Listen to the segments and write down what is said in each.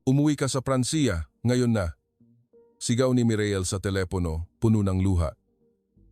Umuwi ka sa Pransiya, ngayon na. Sigaw ni Mireille sa telepono, puno ng luha.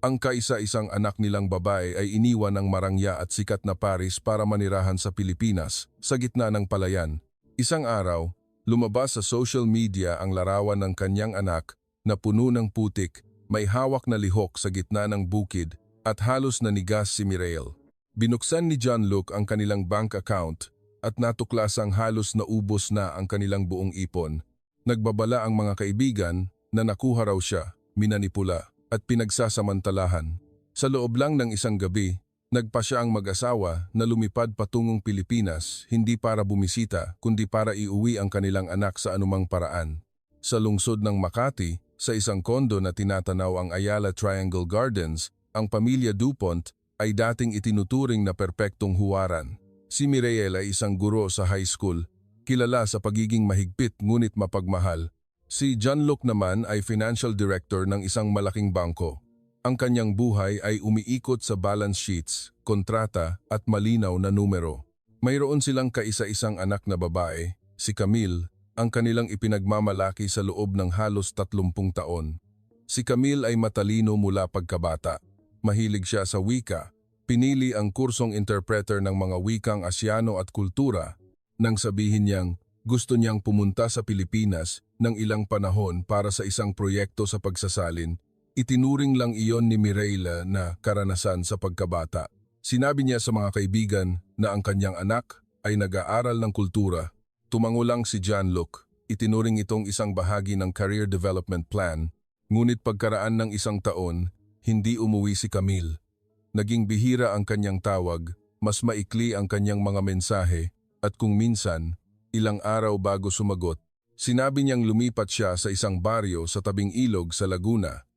Ang kaisa-isang anak nilang babae ay iniwan ng marangya at sikat na Paris para manirahan sa Pilipinas, sa gitna ng palayan. Isang araw, lumabas sa social media ang larawan ng kanyang anak na puno ng putik, may hawak na lihok sa gitna ng bukid at halos nanigas si Mireille. Binuksan ni Jean-Luc ang kanilang bank account at natuklasang halos naubos na ang kanilang buong ipon. Nagbabala ang mga kaibigan na nakuha raw siya, minanipula at pinagsasamantalahan. Sa loob lang ng isang gabi, nagpa siya ang mag-asawa na lumipad patungong Pilipinas hindi para bumisita kundi para iuwi ang kanilang anak sa anumang paraan. Sa lungsod ng Makati, sa isang kondo na tinatanaw ang Ayala Triangle Gardens, ang pamilya Dupont ay dating itinuturing na perpektong huwaran. Si Mireille ay isang guro sa high school, kilala sa pagiging mahigpit ngunit mapagmahal. Si Jean-Luc naman ay financial director ng isang malaking bangko. Ang kanyang buhay ay umiikot sa balance sheets, kontrata at malinaw na numero. Mayroon silang kaisa-isang anak na babae, si Camille, ang kanilang ipinagmamalaki sa loob ng halos 30 taon. Si Camille ay matalino mula pagkabata. Mahilig siya sa wika. Pinili ang kursong interpreter ng mga wikang Asyano at kultura nang sabihin niyang gusto niyang pumunta sa Pilipinas ng ilang panahon para sa isang proyekto sa pagsasalin. Itinuring lang iyon ni Mireille na karanasan sa pagkabata. Sinabi niya sa mga kaibigan na ang kanyang anak ay nag-aaral ng kultura. Tumango lang si Jean-Luc. Itinuring itong isang bahagi ng career development plan. Ngunit pagkaraan ng isang taon, hindi umuwi si Camille. Naging bihira ang kanyang tawag, mas maikli ang kanyang mga mensahe, at kung minsan, ilang araw bago sumagot, sinabi niyang lumipat siya sa isang baryo sa tabing ilog sa Laguna.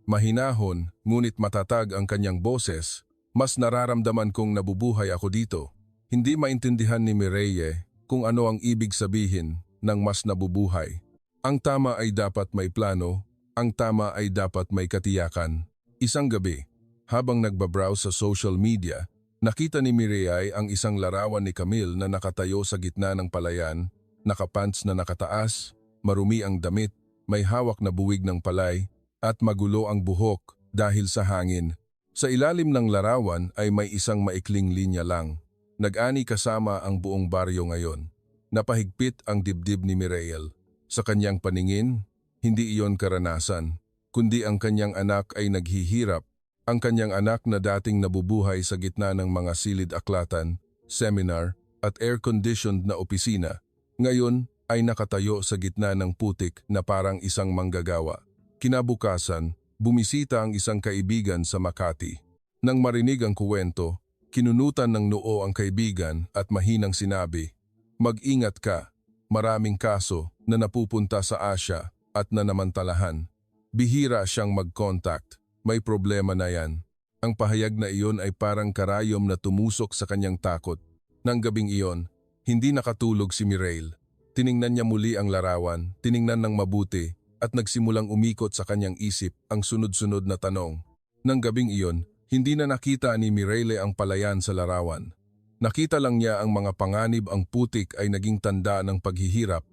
Mahinahon, ngunit matatag ang kanyang boses, mas nararamdaman kong nabubuhay ako dito. Hindi maintindihan ni Mireille kung ano ang ibig sabihin ng mas nabubuhay. Ang tama ay dapat may plano, ang tama ay dapat may katiyakan. Isang gabi, habang nagbabrowse sa social media, nakita ni Mireille ang isang larawan ni Camille na nakatayo sa gitna ng palayan, nakapants na nakataas, marumi ang damit, may hawak na buwig ng palay, at magulo ang buhok dahil sa hangin. Sa ilalim ng larawan ay may isang maikling linya lang. Nag-ani kasama ang buong baryo ngayon. Napahigpit ang dibdib ni Mireille. Sa kanyang paningin, hindi iyon karanasan, kundi ang kanyang anak ay naghihirap. Ang kanyang anak na dating nabubuhay sa gitna ng mga silid-aklatan, seminar at air-conditioned na opisina, ngayon ay nakatayo sa gitna ng putik na parang isang manggagawa. Kinabukasan, bumisita ang isang kaibigan sa Makati. Nang marinig ang kuwento, kinunutan ng noo ang kaibigan at mahinang sinabi, "Mag-ingat ka, maraming kaso na napupunta sa Asya at nanamantalahan. Bihira siyang mag-contact. May problema na yan." Ang pahayag na iyon ay parang karayom na tumusok sa kanyang takot. Nang gabing iyon, hindi nakatulog si Mireille. Tiningnan niya muli ang larawan, tiningnan ng mabuti, at nagsimulang umikot sa kanyang isip ang sunod-sunod na tanong. Nang gabing iyon, hindi na nakita ni Mireille ang palayan sa larawan. Nakita lang niya ang mga panganib, ang putik ay naging tanda ng paghihirap.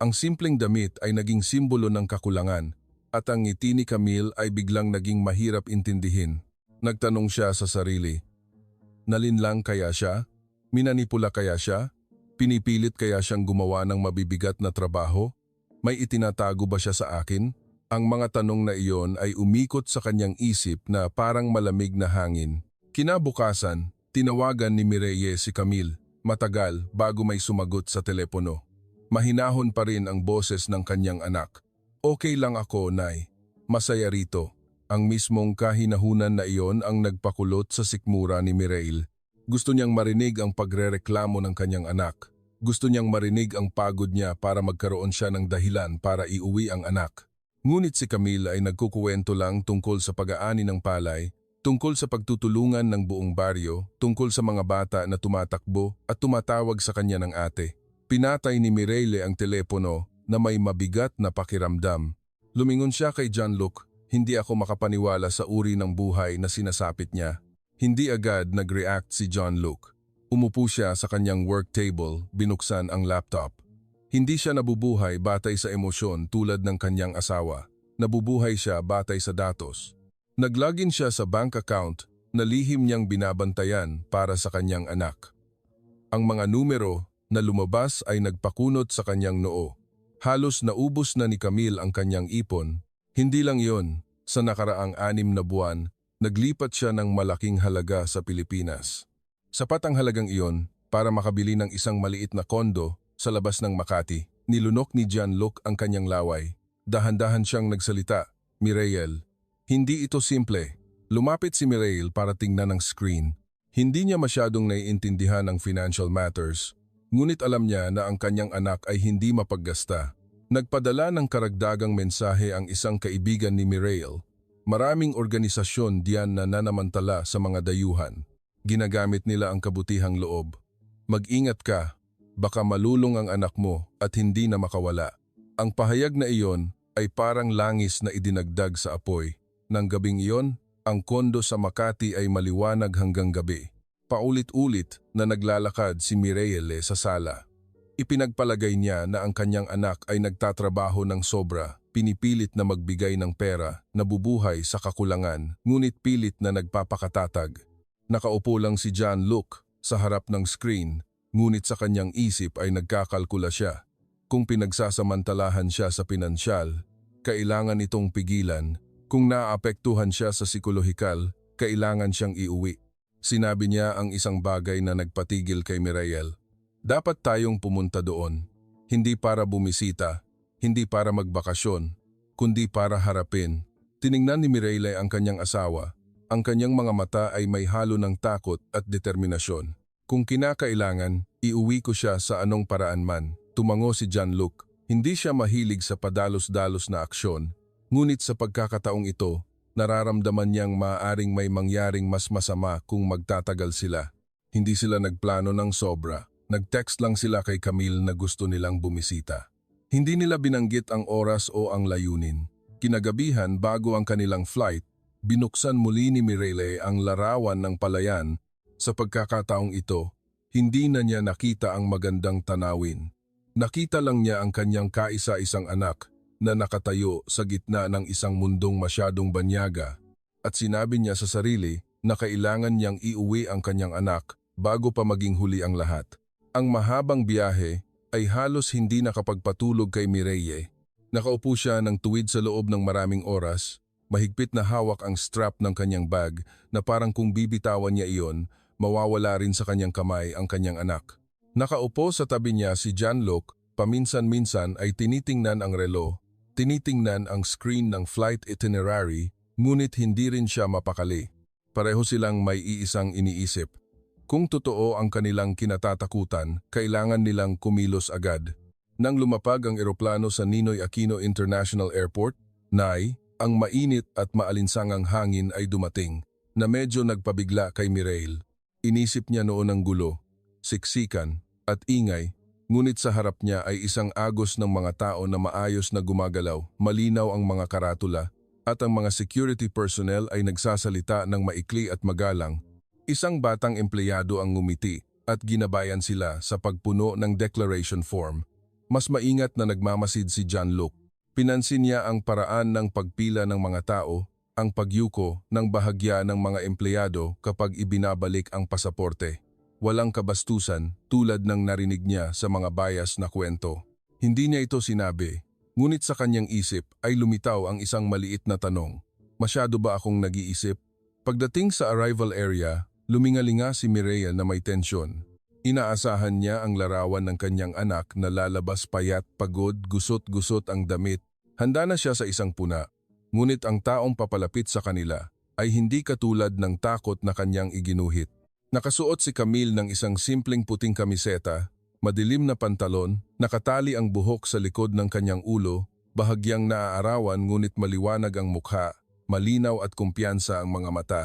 Ang simpleng damit ay naging simbolo ng kakulangan. At ang ngiti ni Camille ay biglang naging mahirap intindihin. Nagtanong siya sa sarili, nalinlang kaya siya? Minanipula kaya siya? Pinipilit kaya siyang gumawa ng mabibigat na trabaho? May itinatago ba siya sa akin? Ang mga tanong na iyon ay umikot sa kanyang isip na parang malamig na hangin. Kinabukasan, tinawagan ni Mireille si Camille, matagal bago may sumagot sa telepono. Mahinahon pa rin ang boses ng kanyang anak. "Okay lang ako, Nay. Masaya rito." Ang mismong kahinahunan na iyon ang nagpakulot sa sikmura ni Mireille. Gusto niyang marinig ang pagrereklamo ng kanyang anak. Gusto niyang marinig ang pagod niya para magkaroon siya ng dahilan para iuwi ang anak. Ngunit si Camille ay nagkukuwento lang tungkol sa pag-aani ng palay, tungkol sa pagtutulungan ng buong baryo, tungkol sa mga bata na tumatakbo at tumatawag sa kanya ng ate. Pinatay ni Mireille ang telepono na may mabigat na pakiramdam. Lumingon siya kay Jean-Luc, "Hindi ako makapaniwala sa uri ng buhay na sinasapit niya." Hindi agad nag-react si Jean-Luc. Umupo siya sa kanyang work table, binuksan ang laptop. Hindi siya nabubuhay batay sa emosyon tulad ng kanyang asawa. Nabubuhay siya batay sa datos. Nag-login siya sa bank account na lihim niyang binabantayan para sa kanyang anak. Ang mga numero na lumabas ay nagpakunot sa kanyang noo. Halos naubos na ni Camille ang kanyang ipon. Hindi lang yon, sa nakaraang 6 na buwan, naglipat siya ng malaking halaga sa Pilipinas. Sapat ang halagang iyon para makabili ng isang maliit na kondo sa labas ng Makati. Nilunok ni Gianluc ang kanyang laway. Dahan-dahan siyang nagsalita, "Mireille." Hindi ito simple. Lumapit si Mireille para tingnan ang screen. Hindi niya masyadong naiintindihan ang financial matters, ngunit alam niya na ang kanyang anak ay hindi mapaggasta. Nagpadala ng karagdagang mensahe ang isang kaibigan ni Mireille. Maraming organisasyon diyan na nanamantala sa mga dayuhan. Ginagamit nila ang kabutihang loob. "Mag-ingat ka, baka malulong ang anak mo at hindi na makawala." Ang pahayag na iyon ay parang langis na idinagdag sa apoy. Nang gabing iyon, ang kondo sa Makati ay maliwanag hanggang gabi. Paulit-ulit na naglalakad si Mireille sa sala. Ipinagpalagay niya na ang kanyang anak ay nagtatrabaho ng sobra, pinipilit na magbigay ng pera, nabubuhay sa kakulangan, ngunit pilit na nagpapakatatag. Nakaupo lang si Gianluc sa harap ng screen, ngunit sa kanyang isip ay nagkakalkula siya. Kung pinagsasamantalahan siya sa pinansyal, kailangan itong pigilan. Kung naapektuhan siya sa psikolohikal, kailangan siyang iuwi. Sinabi niya ang isang bagay na nagpatigil kay Mireille. "Dapat tayong pumunta doon. Hindi para bumisita, hindi para magbakasyon, kundi para harapin." Tiningnan ni Mireille ang kanyang asawa. Ang kanyang mga mata ay may halo ng takot at determinasyon. "Kung kinakailangan, iuwi ko siya sa anong paraan man." Tumango si Gianluc. Hindi siya mahilig sa padalos-dalos na aksyon, ngunit sa pagkakataong ito, nararamdaman niyang maaaring may mangyaring mas masama kung magtatagal sila. Hindi sila nagplano ng sobra. Nag-text lang sila kay Camille na gusto nilang bumisita. Hindi nila binanggit ang oras o ang layunin. Kinagabihan bago ang kanilang flight, binuksan muli ni Mireille ang larawan ng palayan. Sa pagkakataong ito, hindi na niya nakita ang magandang tanawin. Nakita lang niya ang kanyang kaisa-isang anak na nakatayo sa gitna ng isang mundong masyadong banyaga, at sinabi niya sa sarili na kailangan niyang iuwi ang kanyang anak bago pa maging huli ang lahat. Ang mahabang biyahe ay halos hindi nakapagpatulog kay Mireille. Nakaupo siya ng tuwid sa loob ng maraming oras, mahigpit na hawak ang strap ng kanyang bag na parang kung bibitawan niya iyon, mawawala rin sa kanyang kamay ang kanyang anak. Nakaupo sa tabi niya si Gianluc, paminsan-minsan ay tinitingnan ang relo, tinitingnan ang screen ng flight itinerary, ngunit hindi rin siya mapakali. Pareho silang may iisang iniisip. Kung totoo ang kanilang kinatatakutan, kailangan nilang kumilos agad. Nang lumapag ang eroplano sa Ninoy Aquino International Airport, ang mainit at maalinsangang hangin ay dumating, na medyo nagpabigla kay Mireille. Inisip niya noon ang gulo, siksikan, at ingay, ngunit sa harap niya ay isang agos ng mga tao na maayos na gumagalaw, malinaw ang mga karatula, at ang mga security personnel ay nagsasalita ng maikli at magalang. Isang batang empleyado ang ngumiti at ginabayan sila sa pagpuno ng declaration form. Mas maingat na nagmamasid si Gianluc. Pinansin niya ang paraan ng pagpila ng mga tao, ang pagyuko ng bahagya ng mga empleyado kapag ibinabalik ang pasaporte. Walang kabastusan tulad ng narinig niya sa mga bias na kwento. Hindi niya ito sinabi, ngunit sa kanyang isip ay lumitaw ang isang maliit na tanong. Masyado ba akong nag-iisip? Pagdating sa arrival area, lumingalinga si Mireille na may tensyon. Inaasahan niya ang larawan ng kanyang anak na lalabas payat, pagod, gusot-gusot ang damit. Handa na siya sa isang puna. Ngunit ang taong papalapit sa kanila ay hindi katulad ng takot na kanyang iginuhit. Nakasuot si Camille ng isang simpleng puting kamiseta, madilim na pantalon, nakatali ang buhok sa likod ng kanyang ulo, bahagyang naaarawan ngunit maliwanag ang mukha, malinaw at kumpiyansa ang mga mata.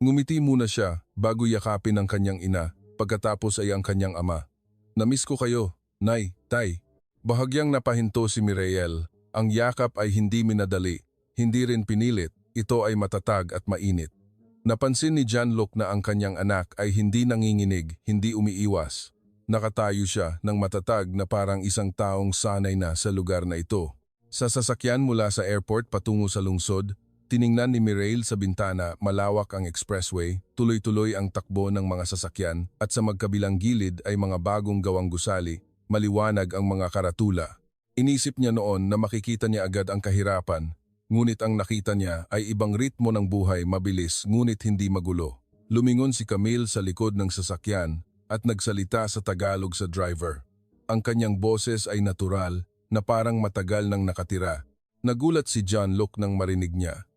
Ngumiti muna siya bago yakapin ang kanyang ina, pagkatapos ay ang kanyang ama. "Namiss ko kayo, Nay, Tay." Bahagyang napahinto si Mireille. Ang yakap ay hindi minadali, hindi rin pinilit, ito ay matatag at mainit. Napansin ni Gianluc na ang kanyang anak ay hindi nanginginig, hindi umiiwas. Nakatayo siya ng matatag na parang isang taong sanay na sa lugar na ito. Sa sasakyan mula sa airport patungo sa lungsod, tiningnan ni Mireille sa bintana, malawak ang expressway, tuloy-tuloy ang takbo ng mga sasakyan at sa magkabilang gilid ay mga bagong gawang gusali, maliwanag ang mga karatula. Inisip niya noon na makikita niya agad ang kahirapan, ngunit ang nakita niya ay ibang ritmo ng buhay, mabilis ngunit hindi magulo. Lumingon si Camille sa likod ng sasakyan at nagsalita sa Tagalog sa driver. Ang kanyang boses ay natural na parang matagal nang nakatira. Nagulat si John Luke nang marinig niya.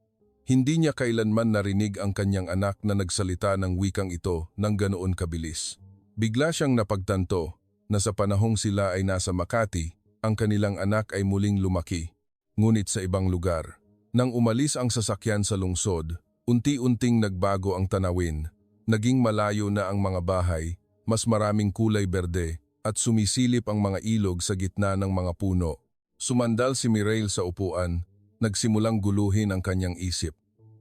Hindi niya kailanman narinig ang kanyang anak na nagsalita ng wikang ito ng ganoon kabilis. Bigla siyang napagtanto na sa panahong sila ay nasa Makati, ang kanilang anak ay muling lumaki, ngunit sa ibang lugar. Nang umalis ang sasakyan sa lungsod, unti-unting nagbago ang tanawin. Naging malayo na ang mga bahay, mas maraming kulay berde at sumisilip ang mga ilog sa gitna ng mga puno. Sumandal si Mireille sa upuan, nagsimulang guluhin ang kanyang isip.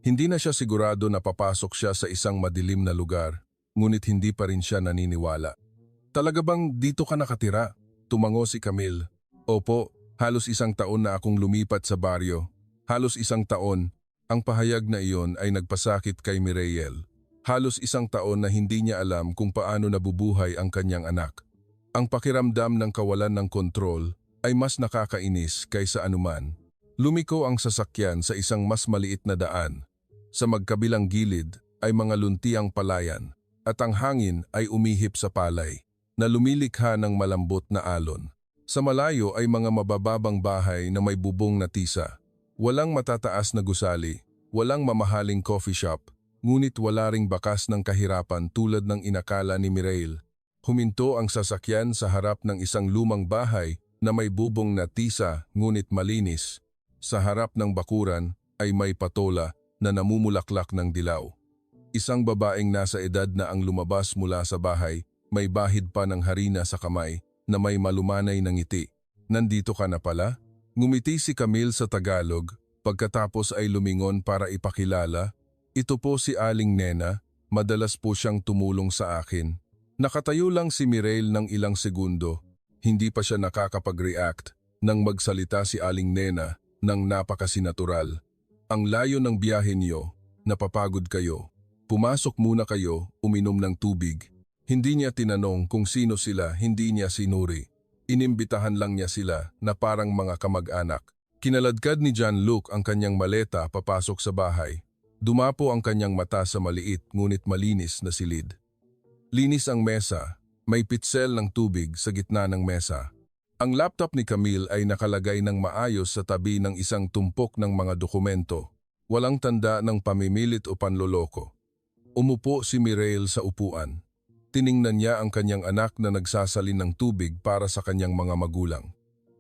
Hindi na siya sigurado na papasok siya sa isang madilim na lugar, ngunit hindi pa rin siya naniniwala. Talaga bang dito ka nakatira? Tumango si Camille. Opo, halos 1 taon na akong lumipat sa baryo. Halos 1 taon. Ang pahayag na iyon ay nagpasakit kay Mireille. Halos 1 taon na hindi niya alam kung paano nabubuhay ang kanyang anak. Ang pakiramdam ng kawalan ng kontrol ay mas nakakainis kaysa anuman. Lumiko ang sasakyan sa isang mas maliit na daan. Sa magkabilang gilid ay mga luntiang palayan at ang hangin ay umihip sa palay na lumilikha ng malambot na alon. Sa malayo ay mga mabababang bahay na may bubong na tisa. Walang matataas na gusali, walang mamahaling coffee shop, ngunit wala ring bakas ng kahirapan tulad ng inakala ni Mireille. Huminto ang sasakyan sa harap ng isang lumang bahay na may bubong na tisa ngunit malinis. Sa harap ng bakuran ay may patola na namumulaklak ng dilaw. Isang babaeng nasa edad na ang lumabas mula sa bahay, may bahid pa ng harina sa kamay na may malumanay ng ngiti. Nandito ka na pala? Ngumiti si Camille sa Tagalog, pagkatapos ay lumingon para ipakilala. Ito po si Aling Nena, madalas po siyang tumulong sa akin. Nakatayo lang si Mireille ng ilang segundo, hindi pa siya nakakapag-react nang magsalita si Aling Nena ng napakasinatural. Ang layo ng biyahe niyo, napapagod kayo. Pumasok muna kayo, uminom ng tubig. Hindi niya tinanong kung sino sila, hindi niya sinuri. Inimbitahan lang niya sila na parang mga kamag-anak. Kinaladkad ni John Luke ang kanyang maleta papasok sa bahay. Dumapo ang kanyang mata sa maliit ngunit malinis na silid. Linis ang mesa, may pitsel ng tubig sa gitna ng mesa. Ang laptop ni Camille ay nakalagay ng maayos sa tabi ng isang tumpok ng mga dokumento. Walang tanda ng pamimilit o panloloko. Umupo si Mireille sa upuan. Tiningnan niya ang kanyang anak na nagsasalin ng tubig para sa kanyang mga magulang.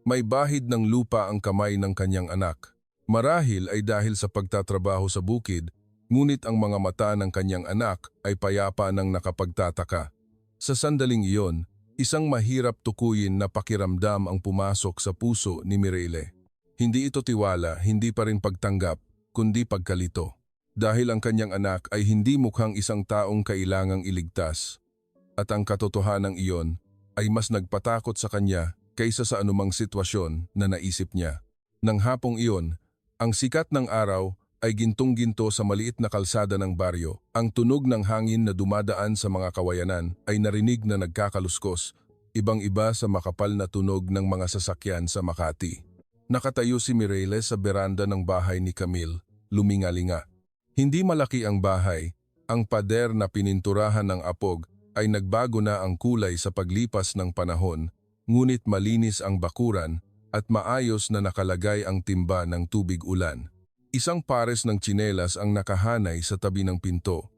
May bahid ng lupa ang kamay ng kanyang anak. Marahil ay dahil sa pagtatrabaho sa bukid, ngunit ang mga mata ng kanyang anak ay payapa ng nakapagtataka. Sa sandaling iyon, isang mahirap tukuyin na pakiramdam ang pumasok sa puso ni Mireille. Hindi ito tiwala, hindi pa rin pagtanggap, kundi pagkalito. Dahil ang kanyang anak ay hindi mukhang isang taong kailangang iligtas. At ang katotohanan iyon ay mas nagpatakot sa kanya kaysa sa anumang sitwasyon na naisip niya. Nang hapong iyon, ang sikat ng araw ay gintong-ginto sa maliit na kalsada ng baryo. Ang tunog ng hangin na dumadaan sa mga kawayanan ay narinig na nagkakaluskos, ibang-iba sa makapal na tunog ng mga sasakyan sa Makati. Nakatayo si Mireille sa beranda ng bahay ni Camille, lumingalinga. Hindi malaki ang bahay, ang pader na pininturahan ng apog ay nagbago na ang kulay sa paglipas ng panahon, ngunit malinis ang bakuran at maayos na nakalagay ang timba ng tubig ulan. Isang pares ng tsinelas ang nakahanay sa tabi ng pinto.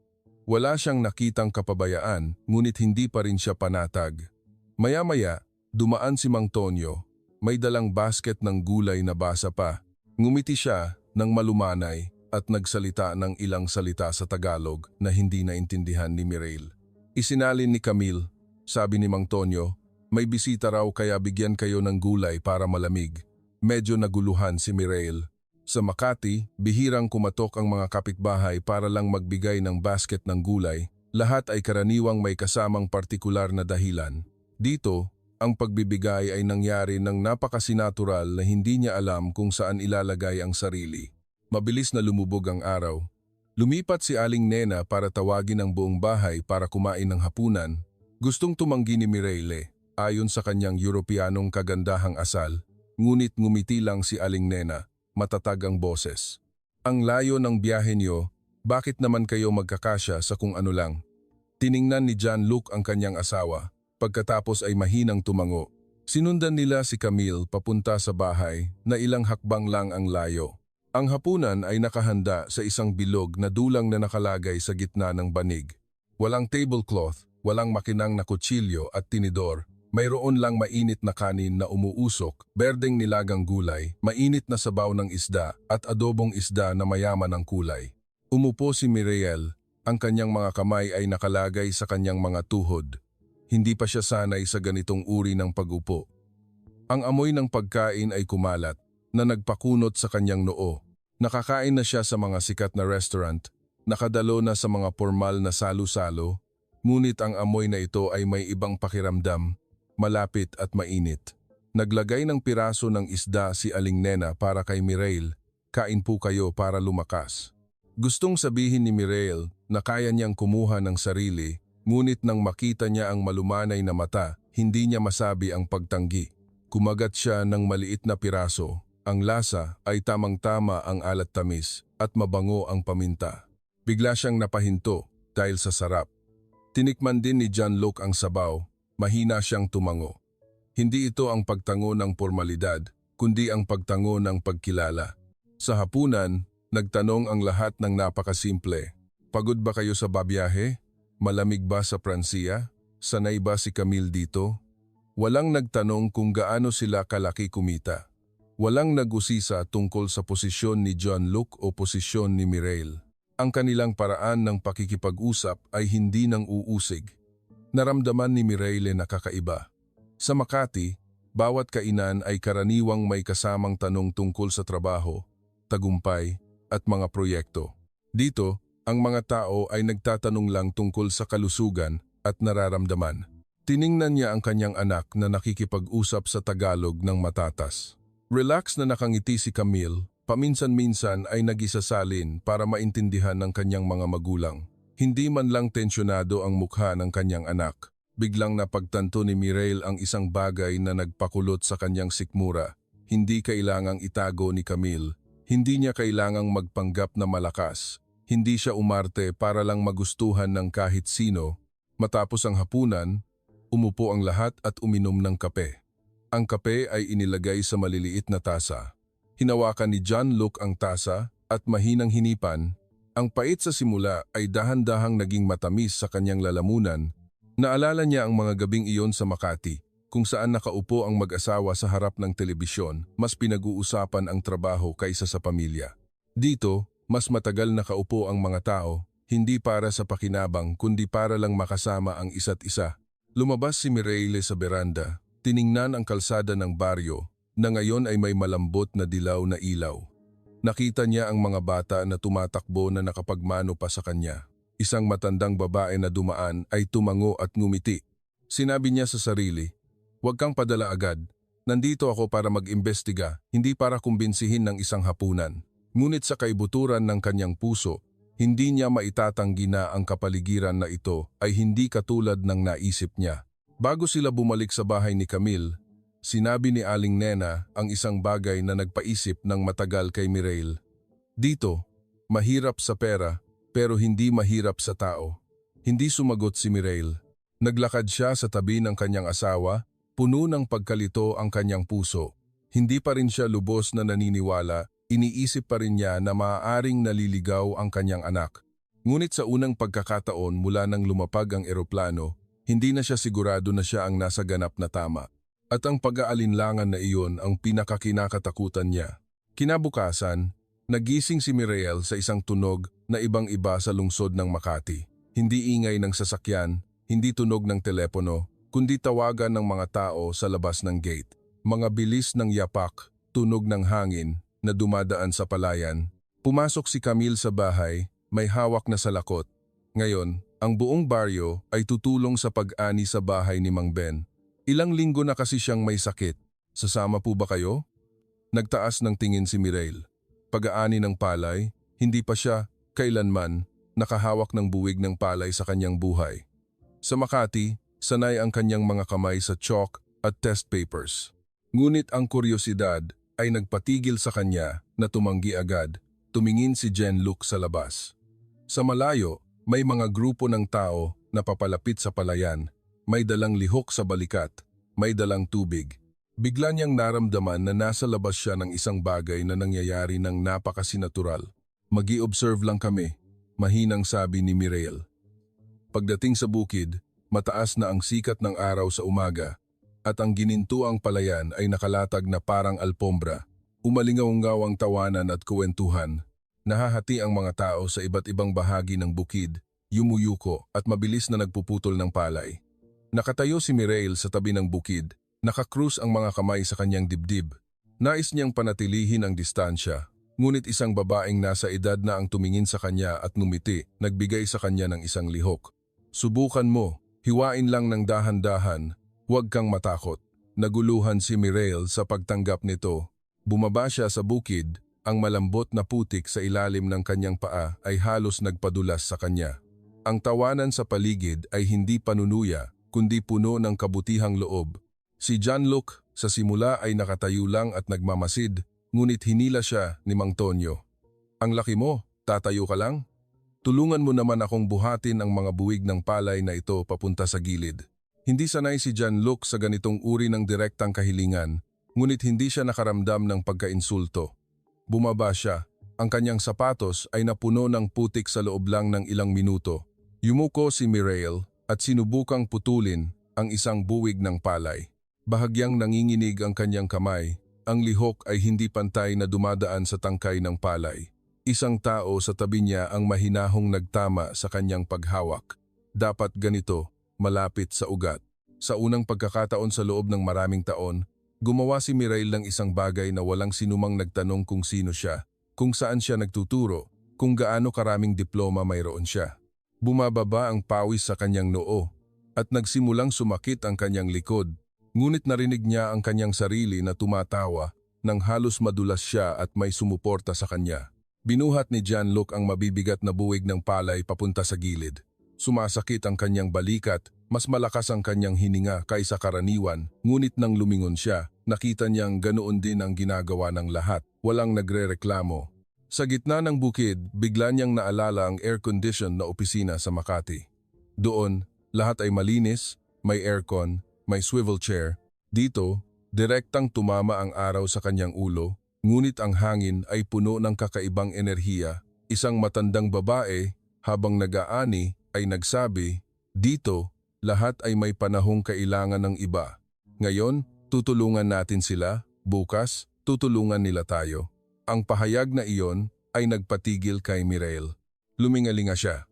Wala siyang nakitang kapabayaan, ngunit hindi pa rin siya panatag. Maya-maya, dumaan si Mang Tonyo. May dalang basket ng gulay na basa pa. Ngumiti siya ng malumanay at nagsalita ng ilang salita sa Tagalog na hindi naintindihan ni Mireille. Isinalin ni Camille, sabi ni Mang Tonyo, may bisita raw kaya bigyan kayo ng gulay para malamig. Medyo naguluhan si Mireille. Sa Makati, bihirang kumatok ang mga kapitbahay para lang magbigay ng basket ng gulay. Lahat ay karaniwang may kasamang partikular na dahilan. Dito, ang pagbibigay ay nangyari ng napakasinatural na hindi niya alam kung saan ilalagay ang sarili. Mabilis na lumubog ang araw. Lumipat si Aling Nena para tawagin ang buong bahay para kumain ng hapunan. Gustong tumanggi ni Mireille, ayon sa kanyang Europeanong kagandahang asal. Ngunit ngumiti lang si Aling Nena, matatag ang boses. Ang layo ng biyahe niyo, bakit naman kayo magkakasya sa kung ano lang? Tiningnan ni John-Luc ang kanyang asawa, pagkatapos ay mahinang tumango. Sinundan nila si Camille papunta sa bahay na ilang hakbang lang ang layo. Ang hapunan ay nakahanda sa isang bilog na dulang na nakalagay sa gitna ng banig. Walang tablecloth, walang makinang na kutsilyo at tinidor. Mayroon lang mainit na kanin na umuusok, berdeng nilagang gulay, mainit na sabaw ng isda at adobong isda na mayaman ng kulay. Umupo si Mireille, ang kanyang mga kamay ay nakalagay sa kanyang mga tuhod. Hindi pa siya sanay sa ganitong uri ng pag-upo. Ang amoy ng pagkain ay kumalat, na nagpakunot sa kanyang noo. Nakakain na siya sa mga sikat na restaurant, nakadalo na sa mga formal na salo-salo, ngunit ang amoy na ito ay may ibang pakiramdam, malapit at mainit. Naglagay ng piraso ng isda si Aling Nena para kay Mireille, kain po kayo para lumakas. Gustong sabihin ni Mireille na kaya niyang kumuha ng sarili, ngunit nang makita niya ang malumanay na mata, hindi niya masabi ang pagtanggi. Kumagat siya ng maliit na piraso. Ang lasa ay tamang-tama ang alat tamis at mabango ang paminta. Bigla siyang napahinto dahil sa sarap. Tinikman din ni John-Luc ang sabaw, mahina siyang tumango. Hindi ito ang pagtango ng formalidad, kundi ang pagtango ng pagkilala. Sa hapunan, nagtanong ang lahat ng napakasimple. Pagod ba kayo sa babiyahe? Malamig ba sa Pransiya? Sanay ba si Camille dito? Walang nagtanong kung gaano sila kalaki kumita. Walang nag-usisa tungkol sa posisyon ni John-Luc o posisyon ni Mireille. Ang kanilang paraan ng pakikipag-usap ay hindi nang uusig. Naramdaman ni Mireille na kakaiba. Sa Makati, bawat kainan ay karaniwang may kasamang tanong tungkol sa trabaho, tagumpay, at mga proyekto. Dito, ang mga tao ay nagtatanong lang tungkol sa kalusugan at nararamdaman. Tiningnan niya ang kanyang anak na nakikipag-usap sa Tagalog ng matatas. Relax na nakangiti si Camille, paminsan-minsan ay nagisasalin para maintindihan ng kanyang mga magulang. Hindi man lang tensyonado ang mukha ng kanyang anak. Biglang napagtanto ni Mireille ang isang bagay na nagpakulot sa kanyang sikmura. Hindi kailangang itago ni Camille. Hindi niya kailangang magpanggap na malakas. Hindi siya umarte para lang magustuhan ng kahit sino. Matapos ang hapunan, umupo ang lahat at uminom ng kape. Ang kape ay inilagay sa maliliit na tasa. Hinawakan ni John-Luc ang tasa at mahinang hinipan. Ang pait sa simula ay dahan-dahang naging matamis sa kanyang lalamunan. Naalala niya ang mga gabing iyon sa Makati, kung saan nakaupo ang mag-asawa sa harap ng telebisyon, mas pinag-uusapan ang trabaho kaysa sa pamilya. Dito, mas matagal nakaupo ang mga tao, hindi para sa pakinabang kundi para lang makasama ang isa't isa. Lumabas si Mireille sa beranda. Tiningnan ang kalsada ng baryo na ngayon ay may malambot na dilaw na ilaw. Nakita niya ang mga bata na tumatakbo na nakapagmano pa sa kanya. Isang matandang babae na dumaan ay tumango at ngumiti. Sinabi niya sa sarili, "Huwag kang padala agad. Nandito ako para mag-imbestiga, hindi para kumbinsihin ng isang hapunan." Ngunit sa kaibuturan ng kanyang puso, hindi niya maitatanggi na ang kapaligiran na ito ay hindi katulad ng naisip niya. Bago sila bumalik sa bahay ni Camille, sinabi ni Aling Nena ang isang bagay na nagpaisip ng matagal kay Mireille. Dito, mahirap sa pera pero hindi mahirap sa tao. Hindi sumagot si Mireille. Naglakad siya sa tabi ng kanyang asawa, puno ng pagkalito ang kanyang puso. Hindi pa rin siya lubos na naniniwala, iniisip pa rin niya na maaaring naliligaw ang kanyang anak. Ngunit sa unang pagkakataon mula nang lumapag ang eroplano, hindi na siya sigurado na siya ang nasa ganap na tama. At ang pag-aalinlangan na iyon ang pinakakinakatakutan niya. Kinabukasan, nagising si Mireille sa isang tunog na ibang-iba sa lungsod ng Makati. Hindi ingay ng sasakyan, hindi tunog ng telepono, kundi tawagan ng mga tao sa labas ng gate. Mga bilis ng yapak, tunog ng hangin na dumadaan sa palayan. Pumasok si Camille sa bahay, may hawak na salakot. Ngayon, ang buong baryo ay tutulong sa pag-ani sa bahay ni Mang Ben. Ilang linggo na kasi siyang may sakit. Sasama po ba kayo? Nagtaas ng tingin si Mireille. Pag-aani ng palay, hindi pa siya, kailanman, nakahawak ng buwig ng palay sa kanyang buhay. Sa Makati, sanay ang kanyang mga kamay sa chalk at test papers. Ngunit ang kuryosidad ay nagpatigil sa kanya na tumanggi agad. Tumingin si Jean-Luc sa labas. Sa malayo, may mga grupo ng tao na papalapit sa palayan. May dalang lihok sa balikat, may dalang tubig. Bigla niyang naramdaman na nasa labas siya ng isang bagay na nangyayari ng napakasinatural. Magi-observe lang kami, mahinang sabi ni Mireille. Pagdating sa bukid, mataas na ang sikat ng araw sa umaga at ang ginintuang palayan ay nakalatag na parang alpombra. Umalingaw-ngaw ang tawanan at kuwentuhan. Nahahati ang mga tao sa iba't ibang bahagi ng bukid, yumuyuko at mabilis na nagpuputol ng palay. Nakatayo si Mireille sa tabi ng bukid, nakakrus ang mga kamay sa kanyang dibdib. Nais niyang panatilihin ang distansya, ngunit isang babaeng nasa edad na ang tumingin sa kanya at ngumiti, nagbigay sa kanya ng isang lihok. Subukan mo, hiwain lang ng dahan-dahan, huwag kang matakot. Naguluhan si Mireille sa pagtanggap nito. Bumaba siya sa bukid, ang malambot na putik sa ilalim ng kanyang paa ay halos nagpadulas sa kanya. Ang tawanan sa paligid ay hindi panunuya, kundi puno ng kabutihang loob. Si Jean-Luc sa simula ay nakatayo lang at nagmamasid, ngunit hinila siya ni Mang Tonyo. Ang laki mo, tatayo ka lang? Tulungan mo naman akong buhatin ang mga buwig ng palay na ito papunta sa gilid. Hindi sanay si Jean-Luc sa ganitong uri ng direktang kahilingan, ngunit hindi siya nakaramdam ng pagkainsulto. Bumaba siya. Ang kanyang sapatos ay napuno ng putik sa loob lang ng ilang minuto. Yumuko si Mireille at sinubukang putulin ang isang buwig ng palay. Bahagyang nanginginig ang kanyang kamay. Ang lihok ay hindi pantay na dumadaan sa tangkay ng palay. Isang tao sa tabi niya ang mahinahong nagtama sa kanyang paghawak. Dapat ganito, malapit sa ugat. Sa unang pagkakataon sa loob ng maraming taon, gumawa si Mireille ng isang bagay na walang sinumang nagtanong kung sino siya, kung saan siya nagtuturo, kung gaano karaming diploma mayroon siya. Bumababa ang pawis sa kanyang noo at nagsimulang sumakit ang kanyang likod. Ngunit narinig niya ang kanyang sarili na tumatawa nang halos madulas siya at may sumuporta sa kanya. Binuhat ni Jean-Luc ang mabibigat na buwig ng palay papunta sa gilid. Sumasakit ang kanyang balikat, mas malakas ang kanyang hininga kaysa karaniwan, ngunit nang lumingon siya, nakita niyang ganoon din ang ginagawa ng lahat, walang nagrereklamo. Sa gitna ng bukid, bigla niyang naalala ang air-conditioned na opisina sa Makati. Doon, lahat ay malinis, may aircon, may swivel chair. Dito, direktang tumama ang araw sa kanyang ulo, ngunit ang hangin ay puno ng kakaibang enerhiya. Isang matandang babae, habang nag-aani, ay nagsabi, "Dito, lahat ay may panahong kailangan ng iba. Ngayon, tutulungan natin sila, bukas, tutulungan nila tayo." Ang pahayag na iyon ay nagpatigil kay Mireille. Lumingalinga siya.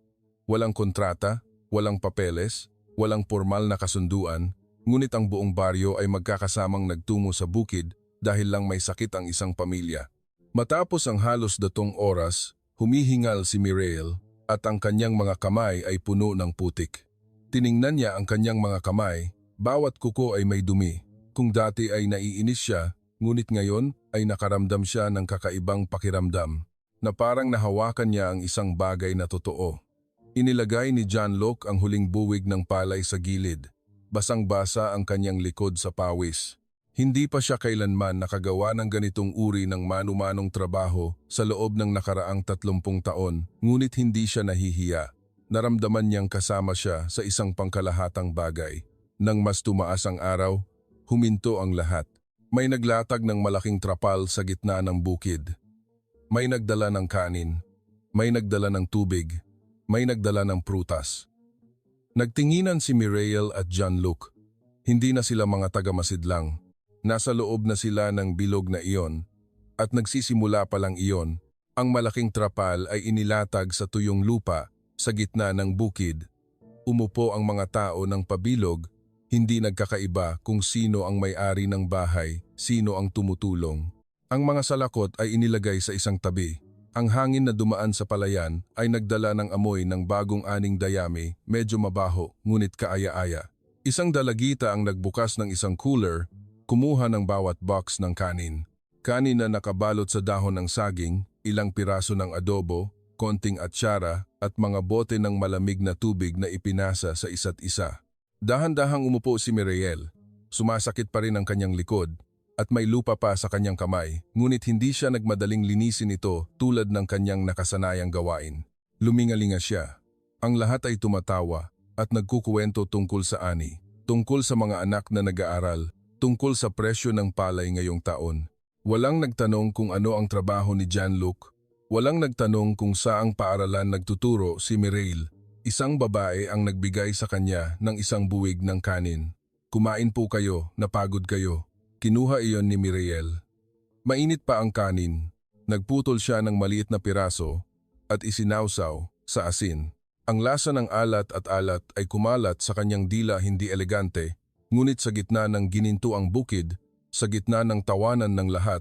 Walang kontrata, walang papeles, walang formal na kasunduan, ngunit ang buong baryo ay magkakasamang nagtungo sa bukid dahil lang may sakit ang isang pamilya. Matapos ang halos 2 oras, humihingal si Mireille at ang kanyang mga kamay ay puno ng putik. Tiningnan niya ang kanyang mga kamay, bawat kuko ay may dumi. Kung dati ay naiinis siya, ngunit ngayon ay nakaramdam siya ng kakaibang pakiramdam na parang nahawakan niya ang isang bagay na totoo. Inilagay ni Jean-Luc ang huling buwig ng palay sa gilid. Basang-basa ang kanyang likod sa pawis. Hindi pa siya kailanman nakagawa ng ganitong uri ng manu-manong trabaho sa loob ng nakaraang 30 taon, ngunit hindi siya nahihiya. Naramdaman niyang kasama siya sa isang pangkalahatang bagay. Nang mas tumaas ang araw, huminto ang lahat. May naglatag ng malaking trapal sa gitna ng bukid. May nagdala ng kanin, may nagdala ng tubig, may nagdala ng prutas. Nagtinginan si Mireille at Jean-Luc. Hindi na sila mga taga-masidlang. Nasa loob na sila ng bilog na iyon, at nagsisimula pa lang iyon. Ang malaking trapal ay inilatag sa tuyong lupa sa gitna ng bukid. Umupo ang mga tao ng pabilog, hindi nagkakaiba kung sino ang may-ari ng bahay, sino ang tumutulong. Ang mga salakot ay inilagay sa isang tabi. Ang hangin na dumaan sa palayan ay nagdala ng amoy ng bagong aning dayami, medyo mabaho, ngunit kaaya-aya. Isang dalagita ang nagbukas ng isang cooler, kumuha ng bawat box ng kanin. Kanin na nakabalot sa dahon ng saging, ilang piraso ng adobo, konting atsara at mga bote ng malamig na tubig na ipinasa sa isa't isa. Dahan-dahang umupo si Mireille. Sumasakit pa rin ang kanyang likod at may lupa pa sa kanyang kamay, ngunit hindi siya nagmadaling linisin ito tulad ng kanyang nakasanayang gawain. Lumingalinga siya. Ang lahat ay tumatawa at nagkukuwento tungkol sa ani, tungkol sa mga anak na nag-aaral, tungkol sa presyo ng palay ngayong taon. Walang nagtanong kung ano ang trabaho ni Jean-Luc. Walang nagtanong kung saang paaralan nagtuturo si Mireille. Isang babae ang nagbigay sa kanya ng isang buwig ng kanin. Kumain po kayo, napagod kayo. Kinuha iyon ni Mireille. Mainit pa ang kanin. Nagputol siya ng maliit na piraso at isinawsaw sa asin. Ang lasa ng alat ay kumalat sa kanyang dila hindi elegante, ngunit sa gitna ng ginintuang bukid, sa gitna ng tawanan ng lahat,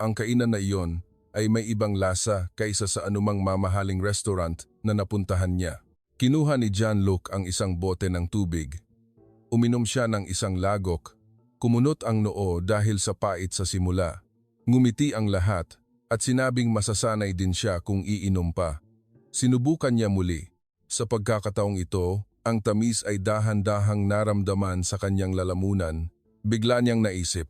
ang kainan na iyon ay may ibang lasa kaysa sa anumang mamahaling restaurant na napuntahan niya. Kinuha ni Jean-Luc ang isang bote ng tubig. Uminom siya ng isang lagok. Kumunot ang noo dahil sa pait sa simula. Ngumiti ang lahat at sinabing masasanay din siya kung iinom pa. Sinubukan niya muli. Sa pagkakataong ito, ang tamis ay dahan-dahang naramdaman sa kanyang lalamunan. Bigla niyang naisip.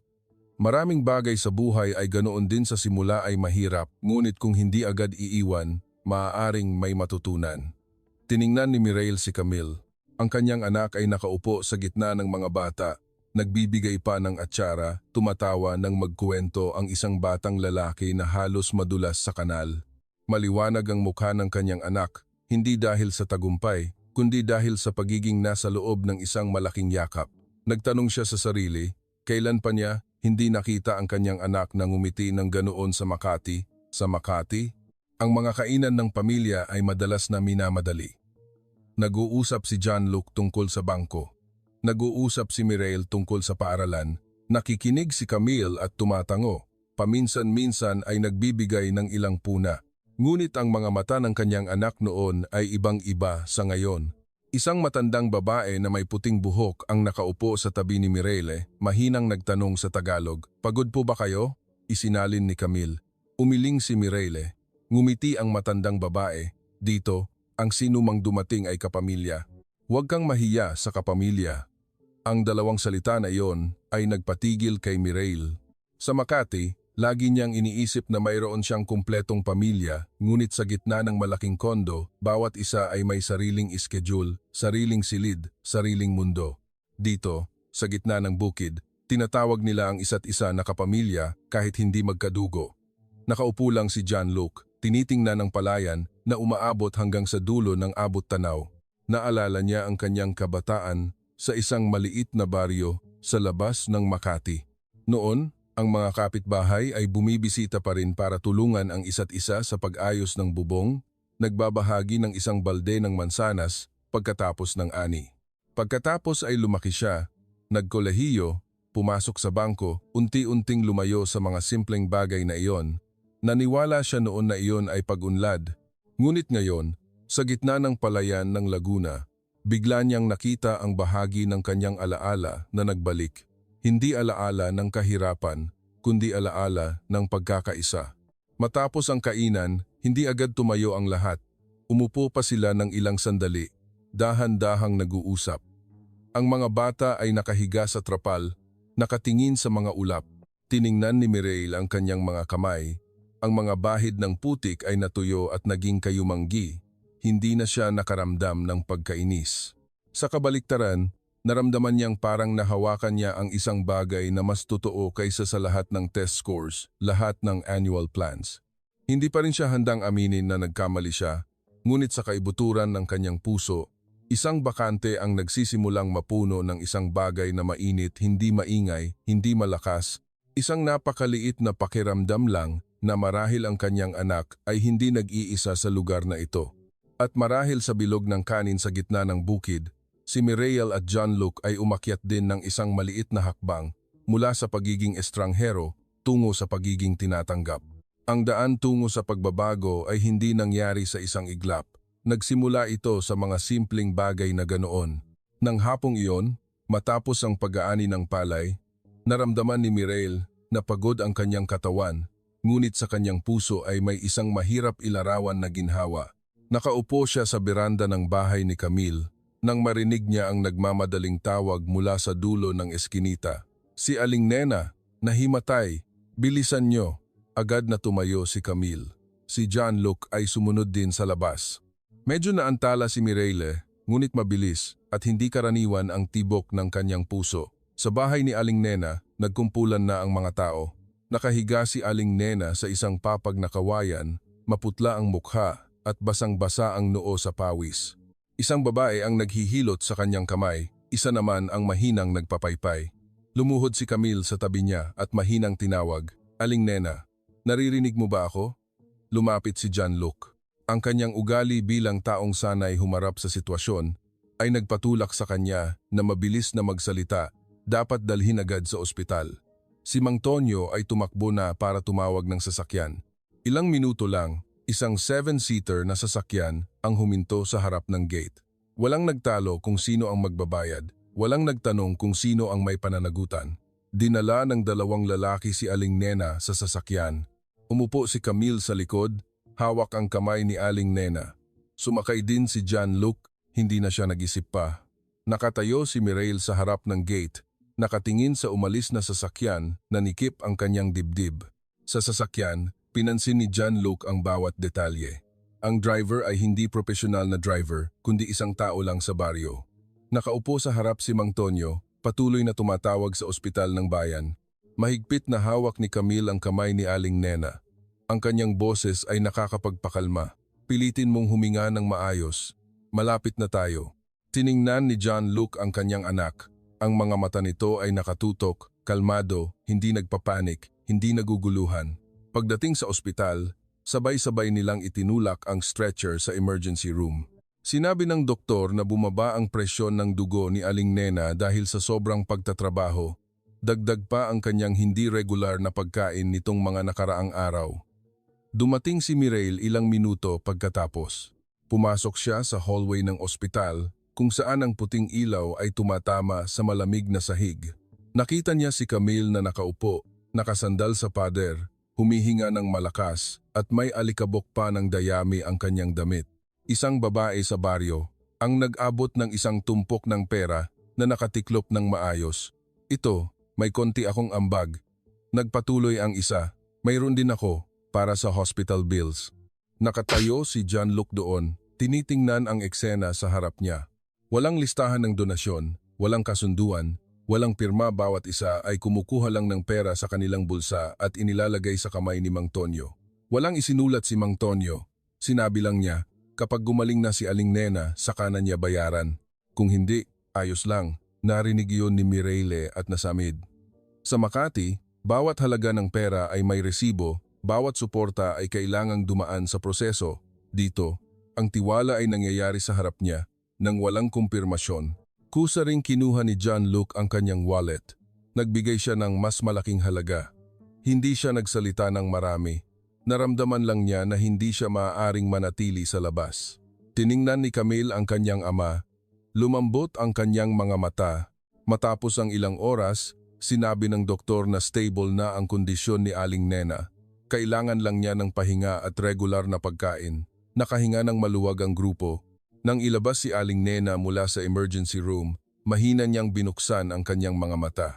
Maraming bagay sa buhay ay ganoon din sa simula ay mahirap, ngunit kung hindi agad iiwan, maaaring may matutunan. Tiningnan ni Mireille si Camille. Ang kanyang anak ay nakaupo sa gitna ng mga bata. Nagbibigay pa ng atsara, tumatawa ng magkuwento ang isang batang lalaki na halos madulas sa kanal. Maliwanag ang mukha ng kanyang anak, hindi dahil sa tagumpay, kundi dahil sa pagiging nasa loob ng isang malaking yakap. Nagtanong siya sa sarili, kailan pa niya hindi nakita ang kanyang anak na ngumiti ng ganoon sa Makati? Sa Makati, ang mga kainan ng pamilya ay madalas na minamadali. Nag-uusap si Jean-Luc tungkol sa bangko. Nag-uusap si Mireille tungkol sa paaralan. Nakikinig si Camille at tumatango. Paminsan-minsan ay nagbibigay ng ilang puna. Ngunit ang mga mata ng kanyang anak noon ay ibang-iba sa ngayon. Isang matandang babae na may puting buhok ang nakaupo sa tabi ni Mireille, mahinang nagtanong sa Tagalog, "Pagod po ba kayo?" Isinalin ni Camille. Umiling si Mireille. Ngumiti ang matandang babae. "Dito, ang sinumang dumating ay kapamilya. Huwag kang mahiya sa kapamilya." Ang dalawang salita na iyon ay nagpatigil kay Mireille. Sa Makati, lagi niyang iniisip na mayroon siyang kumpletong pamilya, ngunit sa gitna ng malaking kondo, bawat isa ay may sariling schedule, sariling silid, sariling mundo. Dito, sa gitna ng bukid, tinatawag nila ang isa't isa na kapamilya kahit hindi magkadugo. Nakaupo lang si Jean-Luc, tinitingnan ng palayan na umaabot hanggang sa dulo ng abot tanaw. Naalala niya ang kanyang kabataan sa isang maliit na baryo sa labas ng Makati. Noon, ang mga kapitbahay ay bumibisita pa rin para tulungan ang isa't isa sa pag-ayos ng bubong, nagbabahagi ng isang balde ng mansanas pagkatapos ng ani. Pagkatapos ay lumaki siya, nagkolehiyo, pumasok sa bangko, unti-unting lumayo sa mga simpleng bagay na iyon. Naniwala siya noon na iyon ay pag-unlad. Ngunit ngayon, sa gitna ng palayan ng Laguna, bigla niyang nakita ang bahagi ng kanyang alaala na nagbalik. Hindi alaala ng kahirapan, kundi alaala ng pagkakaisa. Matapos ang kainan, hindi agad tumayo ang lahat. Umupo pa sila ng ilang sandali, dahan-dahang nag-uusap. Ang mga bata ay nakahiga sa trapal, nakatingin sa mga ulap. Tiningnan ni Mireille ang kanyang mga kamay. Ang mga bahid ng putik ay natuyo at naging kayumanggi. Hindi na siya nakaramdam ng pagkainis. Sa kabaliktaran, naramdaman niyang parang nahawakan niya ang isang bagay na mas totoo kaysa sa lahat ng test scores, lahat ng annual plans. Hindi pa rin siya handang aminin na nagkamali siya, ngunit sa kaibuturan ng kanyang puso, isang bakante ang nagsisimulang mapuno ng isang bagay na mainit, hindi maingay, hindi malakas, isang napakaliit na pakiramdam lang na marahil ang kanyang anak ay hindi nag-iisa sa lugar na ito. At marahil sa bilog ng kanin sa gitna ng bukid, si Mireille at Jean-Luc ay umakyat din ng isang maliit na hakbang mula sa pagiging estranghero tungo sa pagiging tinatanggap. Ang daan tungo sa pagbabago ay hindi nangyari sa isang iglap. Nagsimula ito sa mga simpleng bagay na ganoon. Nang hapong iyon, Matapos ang pag-aani ng palay, naramdaman ni Mireille na pagod ang kanyang katawan, ngunit sa kanyang puso ay may isang mahirap ilarawan na ginhawa. Nakaupo siya sa beranda ng bahay ni Camille nang marinig niya ang nagmamadaling tawag mula sa dulo ng eskinita. Si Aling Nena, nahimatay, bilisan niyo. Agad na tumayo si Camille. Si Jean-Luc ay sumunod din sa labas. Medyo naantala si Mireille, ngunit mabilis at hindi karaniwan ang tibok ng kanyang puso. Sa bahay ni Aling Nena, nagkumpulan na ang mga tao. Nakahiga si Aling Nena sa isang papag na kawayan, maputla ang mukha at basang-basa ang noo sa pawis. Isang babae ang naghihilot sa kanyang kamay, isa naman ang mahinang nagpapaypay. Lumuhod si Camille sa tabi niya at mahinang tinawag, "Aling Nena, naririnig mo ba ako?" Lumapit si Jean-Luc. Ang kanyang ugali bilang taong sanay humarap sa sitwasyon ay nagpatulak sa kanya na mabilis na magsalita, dapat dalhin agad sa ospital. Si Mang Tonyo ay tumakbo na para tumawag ng sasakyan. Ilang minuto lang, isang 7-seater na sasakyan ang huminto sa harap ng gate. Walang nagtalo kung sino ang magbabayad, walang nagtanong kung sino ang may pananagutan. Dinala ng 2 lalaki si Aling Nena sa sasakyan. Umupo si Camille sa likod, hawak ang kamay ni Aling Nena. Sumakay din si Jean-Luc, hindi na siya nag-isip pa. Nakatayo si Mireille sa harap ng gate, nakatingin sa umalis na sasakyan na nikip ang kanyang dibdib. Sa sasakyan, pinansin ni Jean-Luc ang bawat detalye. Ang driver ay hindi profesional na driver, kundi isang tao lang sa baryo. Nakaupo sa harap si Mang Tonyo, patuloy na tumatawag sa ospital ng bayan. Mahigpit na hawak ni Camille ang kamay ni Aling Nena. Ang kanyang boses ay nakakapagpakalma. Pilitin mong huminga ng maayos. Malapit na tayo. Tiningnan ni Jean-Luc ang kanyang anak. Ang mga mata nito ay nakatutok, kalmado, hindi nagpapanik, hindi naguguluhan. Pagdating sa ospital, sabay-sabay nilang itinulak ang stretcher sa emergency room. Sinabi ng doktor na bumaba ang presyon ng dugo ni Aling Nena dahil sa sobrang pagtatrabaho. Dagdag pa ang kanyang hindi regular na pagkain nitong mga nakaraang araw. Dumating si Mireille ilang minuto pagkatapos. Pumasok siya sa hallway ng ospital kung saan ang puting ilaw ay tumatama sa malamig na sahig. Nakita niya si Camille na nakaupo, nakasandal sa pader, humihinga ng malakas at may alikabok pa ng dayami ang kanyang damit. Isang babae sa baryo ang nag-abot ng isang tumpok ng pera na nakatiklop ng maayos. "Ito, may konti akong ambag." Nagpatuloy ang isa, "Mayroon din ako para sa hospital bills." Nakatayo si Jean-Luc doon, tinitingnan ang eksena sa harap niya. Walang listahan ng donasyon, walang kasunduan, walang pirma, bawat isa ay kumukuha lang ng pera sa kanilang bulsa at inilalagay sa kamay ni Mang Tonyo. Walang isinulat si Mang Tonyo. Sinabi lang niya, kapag gumaling na si Aling Nena, saka na niya bayaran. Kung hindi, ayos lang. Narinig iyon ni Mireille at nasamid. Sa Makati, bawat halaga ng pera ay may resibo, bawat suporta ay kailangang dumaan sa proseso. Dito, ang tiwala ay nangyayari sa harap niya, nang walang kumpirmasyon. Kusa ring kinuha ni Jean-Luc ang kanyang wallet. Nagbigay siya ng mas malaking halaga. Hindi siya nagsalita ng marami. Naramdaman lang niya na hindi siya maaaring manatili sa labas. Tiningnan ni Camille ang kanyang ama. Lumambot ang kanyang mga mata. Matapos ang ilang oras, sinabi ng doktor na stable na ang kondisyon ni Aling Nena. Kailangan lang niya ng pahinga at regular na pagkain. Nakahinga ng maluwag ang grupo. Nang ilabas si Aling Nena mula sa emergency room, mahina niyang binuksan ang kanyang mga mata.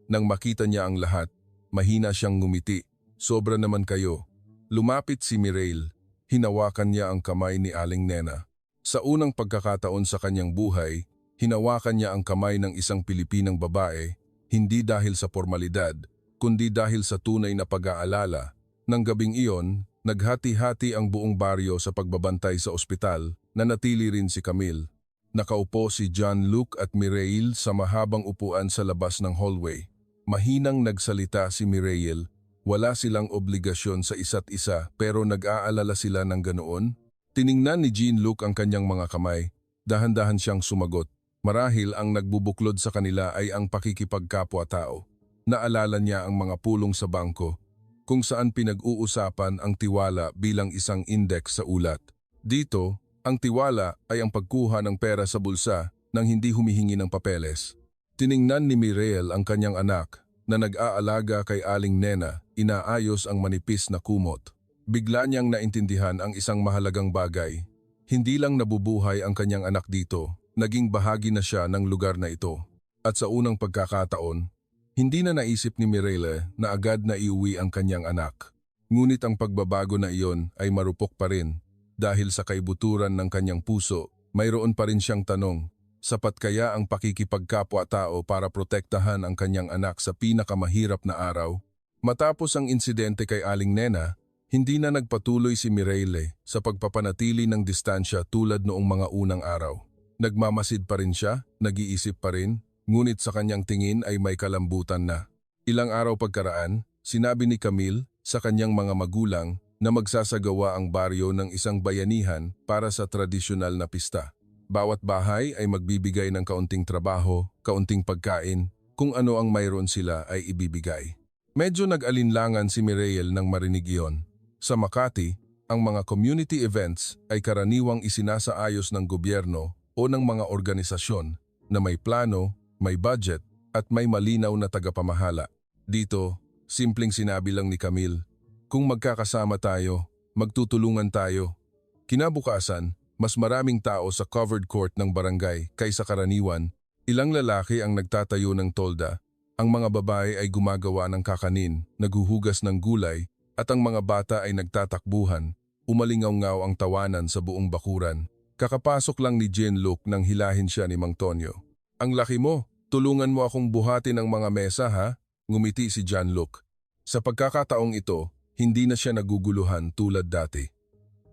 Nang makita niya ang lahat, mahina siyang ngumiti. "Sobra naman kayo." Lumapit si Mireille. Hinawakan niya ang kamay ni Aling Nena. Sa unang pagkakataon sa kanyang buhay, hinawakan niya ang kamay ng isang Pilipinang babae, hindi dahil sa formalidad, kundi dahil sa tunay na pag-aalala. Nang gabing iyon, naghati-hati ang buong baryo sa pagbabantay sa ospital, nanatili rin si Camille. Nakaupo si Jean-Luc at Mireille sa mahabang upuan sa labas ng hallway. Mahinang nagsalita si Mireille. Wala silang obligasyon sa isa't isa pero nag-aalala sila ng ganoon. Tiningnan ni Jean-Luc ang kanyang mga kamay. Dahan-dahan siyang sumagot. Marahil ang nagbubuklod sa kanila ay ang pakikipagkapwa-tao. Naalala niya ang mga pulong sa bangko, kung saan pinag-uusapan ang tiwala bilang isang index sa ulat. Dito, ang tiwala ay ang pagkuha ng pera sa bulsa nang hindi humihingi ng papeles. Tiningnan ni Mireille ang kanyang anak na nag-aalaga kay Aling Nena, inaayos ang manipis na kumot. Bigla niyang naintindihan ang isang mahalagang bagay. Hindi lang nabubuhay ang kanyang anak dito, naging bahagi na siya ng lugar na ito. At sa unang pagkakataon, hindi na naisip ni Mireille na agad na iuwi ang kanyang anak. Ngunit ang pagbabago na iyon ay marupok pa rin dahil sa kaibuturan ng kanyang puso, mayroon pa rin siyang tanong. Sapat kaya ang pakikipagkapwa-tao para protektahan ang kanyang anak sa pinakamahirap na araw? Matapos ang insidente kay Aling Nena, hindi na nagpatuloy si Mireille sa pagpapanatili ng distansya tulad noong mga unang araw. Nagmamasid pa rin siya, nag-iisip pa rin, ngunit sa kanyang tingin ay may kalambutan na. Ilang araw pagkaraan, sinabi ni Camille sa kanyang mga magulang na magsasagawa ang baryo ng isang bayanihan para sa tradisyonal na pista. Bawat bahay ay magbibigay ng kaunting trabaho, kaunting pagkain, kung ano ang mayroon sila ay ibibigay. Medyo nag-alinlangan si Mireille nang marinig iyon. Sa Makati, ang mga community events ay karaniwang isinasaayos ng gobyerno o ng mga organisasyon na may plano, may budget at may malinaw na tagapamahala. Dito, simpleng sinabi lang ni Camille, kung magkakasama tayo, magtutulungan tayo. Kinabukasan, mas maraming tao sa covered court ng barangay kaysa karaniwan. Ilang lalaki ang nagtatayo ng tolda, ang mga babae ay gumagawa ng kakanin, naghuhugas ng gulay, at ang mga bata ay nagtatakbuhan. Umalingaw-ngaw ang tawanan sa buong bakuran. Kakapasok lang ni Jean-Luc nang hilahin siya ni Mang Tonyo. Ang laki mo, tulungan mo akong buhatin ang mga mesa ha? Ngumiti si Jean-Luc. Sa pagkakataong ito, hindi na siya naguguluhan tulad dati.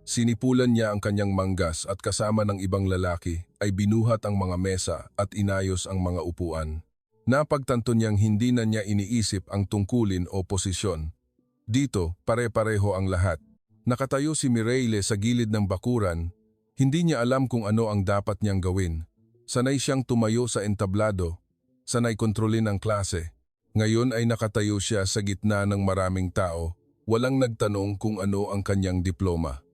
Sinipulan niya ang kanyang manggas at kasama ng ibang lalaki ay binuhat ang mga mesa at inayos ang mga upuan. Napagtanto niyang hindi na niya iniisip ang tungkulin o posisyon. Dito, pare-pareho ang lahat. Nakatayo si Mireille sa gilid ng bakuran. Hindi niya alam kung ano ang dapat niyang gawin. Sanay siyang tumayo sa entablado. Sanay kontrolin ang klase. Ngayon ay nakatayo siya sa gitna ng maraming tao. Walang nagtanong kung ano ang kanyang diploma.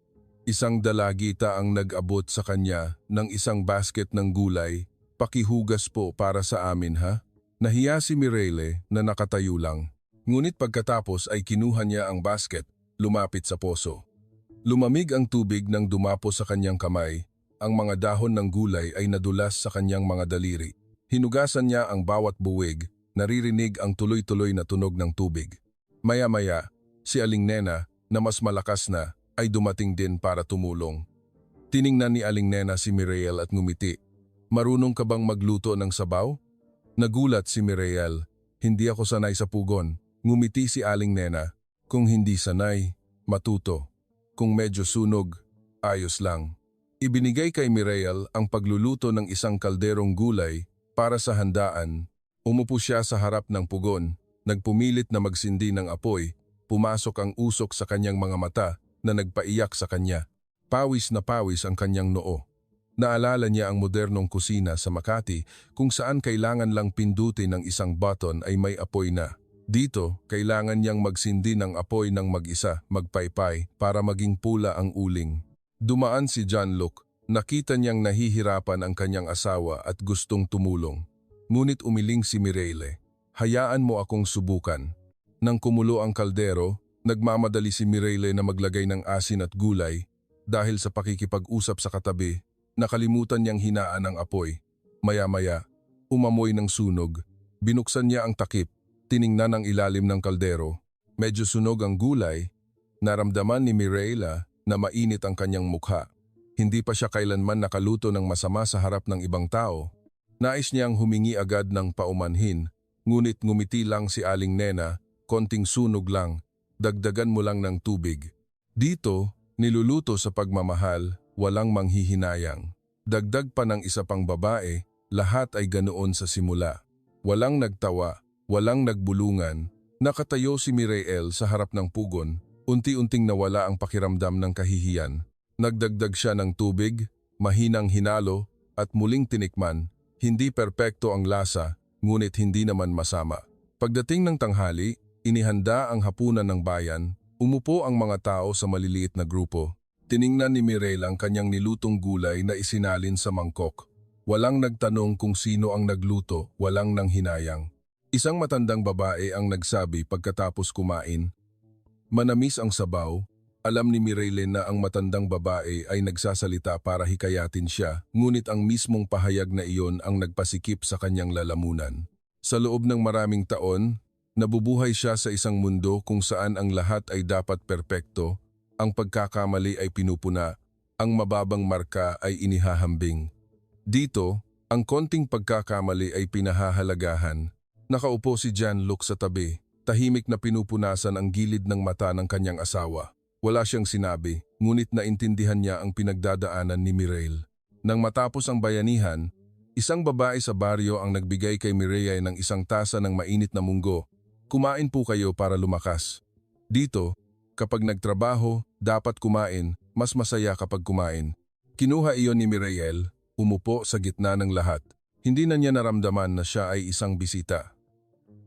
Isang dalagita ang nag-abot sa kanya ng isang basket ng gulay. Pakihugas po para sa amin ha? Nahiya si Mireille na nakatayo lang. Ngunit pagkatapos ay kinuha niya ang basket, lumapit sa poso. Lumamig ang tubig nang dumapo sa kanyang kamay. Ang mga dahon ng gulay ay nadulas sa kanyang mga daliri. Hinugasan niya ang bawat buwig, naririnig ang tuloy-tuloy na tunog ng tubig. Maya-maya, si Aling Nena, na mas malakas na, ay dumating din para tumulong. Tiningnan ni Aling Nena si Mireille at ngumiti. Marunong ka bang magluto ng sabaw? Nagulat si Mireille. Hindi ako sanay sa pugon. Ngumiti si Aling Nena. Kung hindi sanay, matuto. Kung medyo sunog, ayos lang. Ibinigay kay Mireille ang pagluluto ng isang kalderong gulay para sa handaan. Umupo siya sa harap ng pugon, nagpumilit na magsindi ng apoy, pumasok ang usok sa kanyang mga mata na nagpaiyak sa kanya. Pawis na pawis ang kanyang noo. Naalala niya ang modernong kusina sa Makati kung saan kailangan lang pindutin ng isang button ay may apoy na. Dito, kailangan niyang magsindi ng apoy ng mag-isa, magpaypay, para maging pula ang uling. Dumaan si Jean-Luc, nakita niyang nahihirapan ang kanyang asawa at gustong tumulong. Ngunit umiling si Mireille, hayaan mo akong subukan. Nang kumulo ang kaldero, nagmamadali si Mireille na maglagay ng asin at gulay. Dahil sa pakikipag-usap sa katabi, nakalimutan niyang hinaan ang apoy. Maya-maya, umamoy ng sunog. Binuksan niya ang takip, tiningnan ang ilalim ng kaldero. Medyo sunog ang gulay. Naramdaman ni Mireille na mainit ang kanyang mukha. Hindi pa siya kailanman nakaluto ng masama sa harap ng ibang tao. Nais niyang humingi agad ng paumanhin, ngunit ngumiti lang si Aling Nena, konting sunog lang, dagdagan mo lang ng tubig. Dito, niluluto sa pagmamahal, walang manghihinayang. Dagdag pa ng isa pang babae, lahat ay ganoon sa simula. Walang nagtawa, walang nagbulungan. Nakatayo si Mireille sa harap ng pugon, unti-unting nawala ang pakiramdam ng kahihiyan. Nagdagdag siya ng tubig, mahinang hinalo, at muling tinikman. Hindi perpekto ang lasa, ngunit hindi naman masama. Pagdating ng tanghali, inihanda ang hapunan ng bayan. Umupo ang mga tao sa maliliit na grupo. Tiningnan ni Mireille ang kanyang nilutong gulay na isinalin sa mangkok. Walang nagtanong kung sino ang nagluto, walang nanghinayang. Isang matandang babae ang nagsabi pagkatapos kumain. Manamis ang sabaw. Alam ni Mireille na ang matandang babae ay nagsasalita para hikayatin siya, ngunit ang mismong pahayag na iyon ang nagpasikip sa kanyang lalamunan. Sa loob ng maraming taon, nabubuhay siya sa isang mundo kung saan ang lahat ay dapat perpekto, ang pagkakamali ay pinupuna, ang mababang marka ay inihahambing. Dito, ang konting pagkakamali ay pinahahalagahan. Nakaupo si Jean-Luc sa tabi, tahimik na pinupunasan ang gilid ng mata ng kanyang asawa. Wala siyang sinabi, ngunit naintindihan niya ang pinagdadaanan ni Mireille. Nang matapos ang bayanihan, isang babae sa baryo ang nagbigay kay Mireille ng isang tasa ng mainit na munggo. Kumain po kayo para lumakas. Dito, kapag nagtrabaho, dapat kumain, mas masaya kapag kumain. Kinuha iyon ni Mireille, umupo sa gitna ng lahat. Hindi na niya naramdaman na siya ay isang bisita.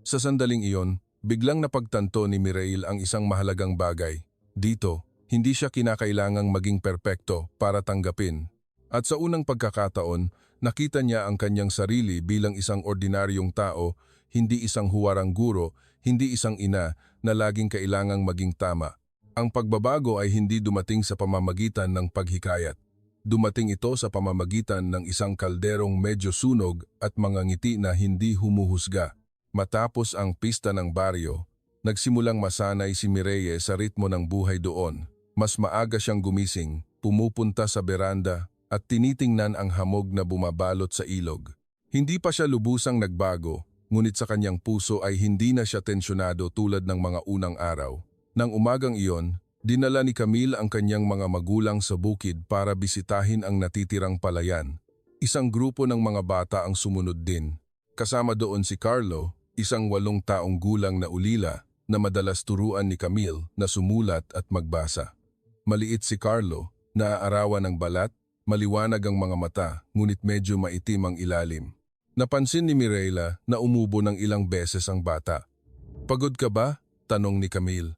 Sa sandaling iyon, biglang napagtanto ni Mireille ang isang mahalagang bagay. Dito, hindi siya kinakailangang maging perpekto para tanggapin. At sa unang pagkakataon, nakita niya ang kanyang sarili bilang isang ordinaryong tao, hindi isang huwarang guro, hindi isang ina na laging kailangang maging tama. Ang pagbabago ay hindi dumating sa pamamagitan ng paghikayat. Dumating ito sa pamamagitan ng isang kalderong medyo sunog at mga ngiti na hindi humuhusga. Matapos ang pista ng baryo, nagsimulang masanay si Mireille sa ritmo ng buhay doon. Mas maaga siyang gumising, pumupunta sa beranda at tinitingnan ang hamog na bumabalot sa ilog. Hindi pa siya lubusang nagbago, ngunit sa kanyang puso ay hindi na siya tensyonado tulad ng mga unang araw. Nang umagang iyon, dinala ni Camille ang kanyang mga magulang sa bukid para bisitahin ang natitirang palayan. Isang grupo ng mga bata ang sumunod din. Kasama doon si Carlo, isang 8 taong gulang na ulila, na madalas turuan ni Camille na sumulat at magbasa. Maliit si Carlo, naaarawan ng balat, maliwanag ang mga mata, ngunit medyo maitim ang ilalim. Napansin ni Mireille na umubo ng ilang beses ang bata. "Pagod ka ba?" tanong ni Camille.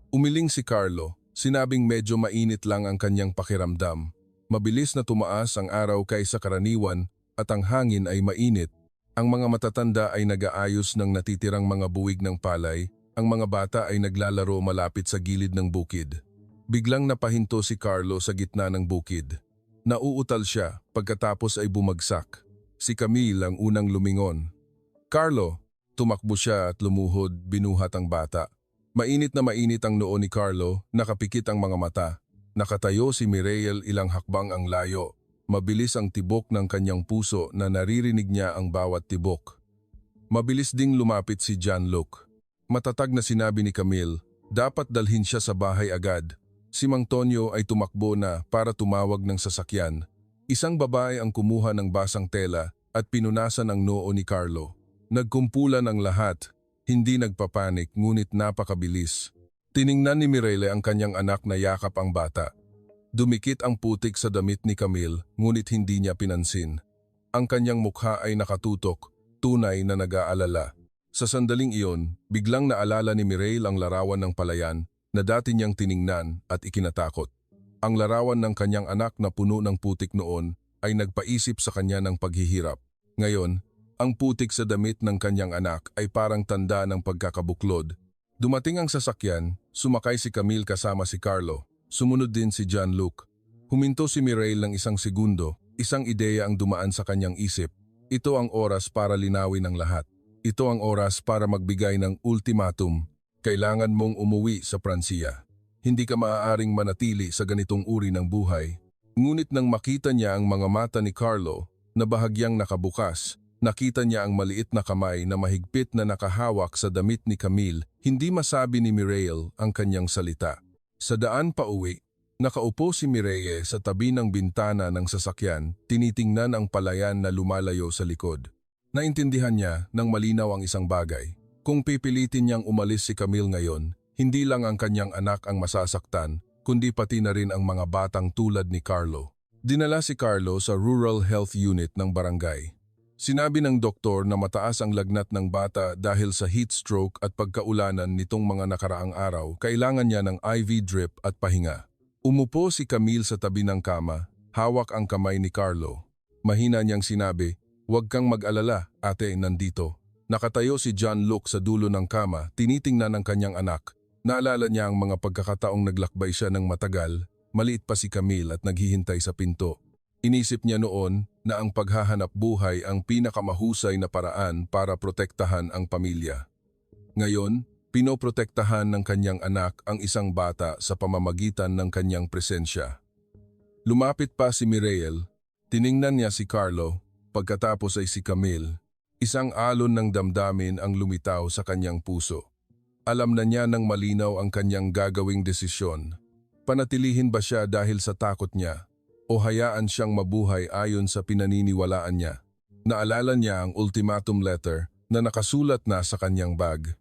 Umiling si Carlo, sinabing medyo mainit lang ang kanyang pakiramdam. Mabilis na tumaas ang araw kaysa karaniwan at ang hangin ay mainit. Ang mga matatanda ay nag-aayos ng natitirang mga buwig ng palay. Ang mga bata ay naglalaro malapit sa gilid ng bukid. Biglang napahinto si Carlo sa gitna ng bukid. Nauutal siya, pagkatapos ay bumagsak. Si Camille ang unang lumingon. "Carlo!" Tumakbo siya at lumuhod, binuhat ang bata. Mainit ang noo ni Carlo, nakapikit ang mga mata. Nakatayo si Mireille ilang hakbang ang layo. Mabilis ang tibok ng kanyang puso na naririnig niya ang bawat tibok. Mabilis ding lumapit si Jean-Luc. Matatag na sinabi ni Camille, dapat dalhin siya sa bahay agad. Si Mang Tonyo ay tumakbo na para tumawag ng sasakyan. Isang babae ang kumuha ng basang tela at pinunasan ang noo ni Carlo. Nagkumpulan ang lahat, hindi nagpapanik ngunit napakabilis. Tiningnan ni Mireille ang kanyang anak na yakap ang bata. Dumikit ang putik sa damit ni Camille ngunit hindi niya pinansin. Ang kanyang mukha ay nakatutok, tunay na nag-aalala. Sa sandaling iyon, biglang naalala ni Mireille ang larawan ng palayan na dati niyang tiningnan at ikinatakot. Ang larawan ng kanyang anak na puno ng putik noon ay nagpaisip sa kanya ng paghihirap. Ngayon, ang putik sa damit ng kanyang anak ay parang tanda ng pagkakabuklod. Dumating ang sasakyan, sumakay si Camille kasama si Carlo. Sumunod din si Jean-Luc. Huminto si Mireille ng isang segundo, isang ideya ang dumaan sa kanyang isip. Ito ang oras para linawin ang lahat. Ito ang oras para magbigay ng ultimatum. Kailangan mong umuwi sa Pransiya. Hindi ka maaaring manatili sa ganitong uri ng buhay. Ngunit nang makita niya ang mga mata ni Carlo na bahagyang nakabukas, nakita niya ang maliit na kamay na mahigpit na nakahawak sa damit ni Camille. Hindi masabi ni Mireille ang kanyang salita. Sa daan pa uwi, nakaupo si Mireille sa tabi ng bintana ng sasakyan, tinitingnan ang palayan na lumalayo sa likod. Naintindihan niya nang malinaw ang isang bagay. Kung pipilitin niyang umalis si Camille ngayon, hindi lang ang kanyang anak ang masasaktan, kundi pati na rin ang mga batang tulad ni Carlo. Dinala si Carlo sa Rural Health Unit ng barangay. Sinabi ng doktor na mataas ang lagnat ng bata dahil sa heat stroke at pagkaulanan nitong mga nakaraang araw, kailangan niya ng IV drip at pahinga. Umupo si Camille sa tabi ng kama, hawak ang kamay ni Carlo. Mahina niyang sinabi, "Huwag kang mag-alala, ate, nandito." Nakatayo si John Luke sa dulo ng kama, tinitingnan ang kanyang anak. Naalala niya ang mga pagkakataong naglakbay siya ng matagal, maliit pa si Camille at naghihintay sa pinto. Inisip niya noon na ang paghahanap buhay ang pinakamahusay na paraan para protektahan ang pamilya. Ngayon, pinoprotektahan ng kanyang anak ang isang bata sa pamamagitan ng kanyang presensya. Lumapit pa si Mireille. Tiningnan niya si Carlo, pagkatapos ay si Camille. Isang alon ng damdamin ang lumitaw sa kanyang puso. Alam na niya ng malinaw ang kanyang gagawing desisyon. Panatilihin ba siya dahil sa takot niya o hayaan siyang mabuhay ayon sa pinaniniwalaan niya? Naalala niya ang ultimatum letter na nakasulat na sa kanyang bag.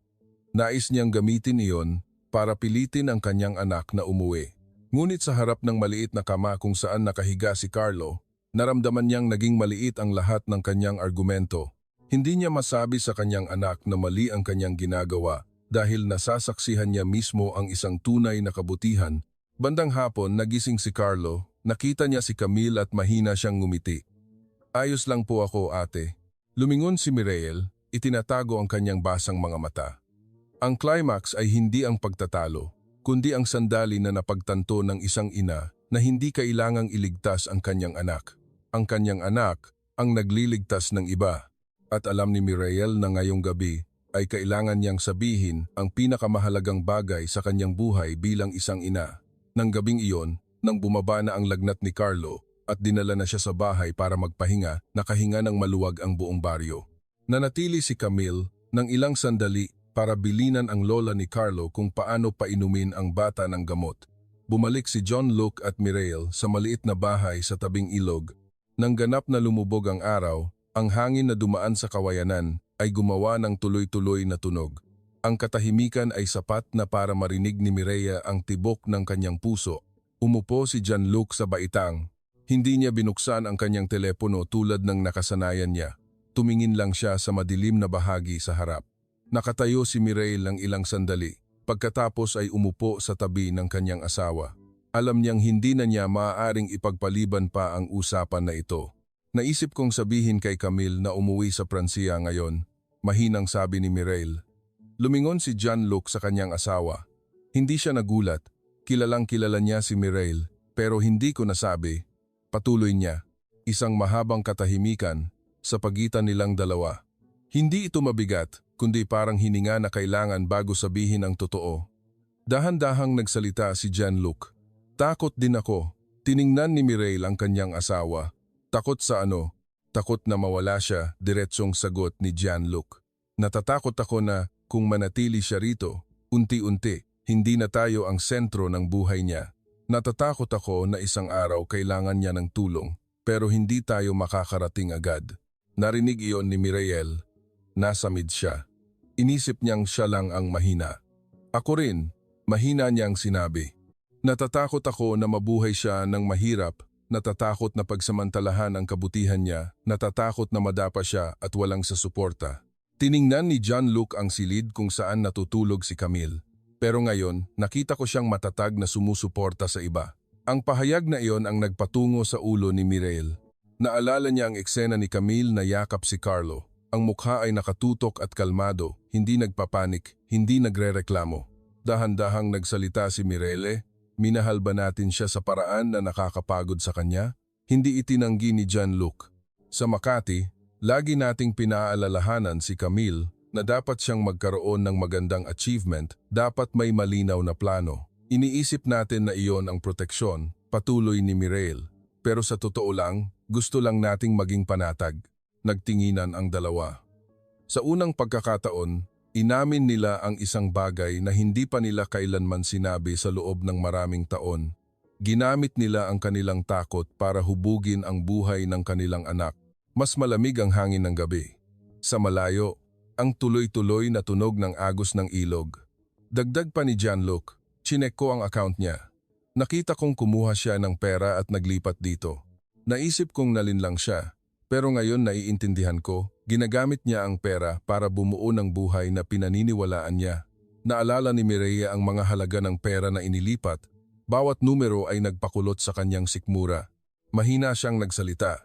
Nais niyang gamitin iyon para pilitin ang kanyang anak na umuwi. Ngunit sa harap ng maliit na kama kung saan nakahiga si Carlo, naramdaman niyang naging maliit ang lahat ng kanyang argumento. Hindi niya masabi sa kanyang anak na mali ang kanyang ginagawa dahil nasasaksihan niya mismo ang isang tunay na kabutihan. Bandang hapon, nagising si Carlo, nakita niya si Camille at mahina siyang ngumiti. "Ayos lang po ako, ate." Lumingon si Mireille, itinatago ang kanyang basang mga mata. Ang climax ay hindi ang pagtatalo, kundi ang sandali na napagtanto ng isang ina na hindi kailangang iligtas ang kanyang anak. Ang kanyang anak ang nagliligtas ng iba. At alam ni Mireille na ngayong gabi ay kailangan niyang sabihin ang pinakamahalagang bagay sa kanyang buhay bilang isang ina. Nang gabing iyon, nang bumaba na ang lagnat ni Carlo at dinala na siya sa bahay para magpahinga, nakahinga ng maluwag ang buong baryo. Nanatili si Camille ng ilang sandali para bilinan ang lola ni Carlo kung paano painumin ang bata ng gamot. Bumalik si John Luke at Mireille sa maliit na bahay sa tabing ilog. Nang ganap na lumubog ang araw, ang hangin na dumaan sa kawayanan ay gumawa ng tuloy-tuloy na tunog. Ang katahimikan ay sapat na para marinig ni Mireille ang tibok ng kanyang puso. Umupo si John Luke sa baitang. Hindi niya binuksan ang kanyang telepono tulad ng nakasanayan niya. Tumingin lang siya sa madilim na bahagi sa harap. Nakatayo si Mireille ng ilang sandali. Pagkatapos ay umupo sa tabi ng kanyang asawa. Alam niyang hindi na niya maaaring ipagpaliban pa ang usapan na ito. Naisip kong sabihin kay Camille na umuwi sa Pransiya ngayon, mahinang sabi ni Mireille. Lumingon si John Luke sa kanyang asawa. Hindi siya nagulat. Kilalang kilala niya si Mireille, pero hindi ko nasabi. Patuloy niya. Isang mahabang katahimikan sa pagitan nilang dalawa. Hindi ito mabigat, kundi parang hininga na kailangan bago sabihin ang totoo. Dahan-dahang nagsalita si John Luke. Takot din ako. Tiningnan ni Mireille ang kanyang asawa. Takot sa ano? Takot na mawala siya, diretsong sagot ni John Luke. Natatakot ako na kung manatili siya rito, unti-unti, hindi na tayo ang sentro ng buhay niya. Natatakot ako na isang araw kailangan niya ng tulong, pero hindi tayo makakarating agad. Narinig iyon ni Mireille. Nasamid siya. Inisip niyang siya lang ang mahina. Ako rin, mahina niyang sinabi. Natatakot ako na mabuhay siya ng mahirap, natatakot na pagsamantalahan ang kabutihan niya, natatakot na madapa siya at walang sa suporta. Tiningnan ni John Luke ang silid kung saan natutulog si Camille. Pero ngayon, nakita ko siyang matatag na sumusuporta sa iba. Ang pahayag na iyon ang nagpatungo sa ulo ni Mireille. Naalala niya ang eksena ni Camille na yakap si Carlo. Ang mukha ay nakatutok at kalmado, hindi nagpapanik, hindi nagrereklamo. Dahan-dahang nagsalita si Mireille. Minahal ba natin siya sa paraan na nakakapagod sa kanya? Hindi itinanggi ni John Luke. Sa Makati, lagi nating pinaalalahanan si Camille na dapat siyang magkaroon ng magandang achievement, dapat may malinaw na plano. Iniisip natin na iyon ang proteksyon, patuloy ni Mireille. Pero sa totoo lang, gusto lang nating maging panatag. Nagtinginan ang dalawa. Sa unang pagkakataon, inamin nila ang isang bagay na hindi pa nila kailanman sinabi sa loob ng maraming taon. Ginamit nila ang kanilang takot para hubugin ang buhay ng kanilang anak. Mas malamig ang hangin ng gabi. Sa malayo, ang tuloy-tuloy na tunog ng agos ng ilog. Dagdag pa ni John Luke, chinek ko ang account niya. Nakita kong kumuha siya ng pera at naglipat dito. Naisip kong nalinlang siya, pero ngayon naiintindihan ko, ginagamit niya ang pera para bumuo ng buhay na pinaniniwalaan niya. Naalala ni Mireille ang mga halaga ng pera na inilipat, bawat numero ay nagpakulot sa kanyang sikmura. Mahina siyang nagsalita.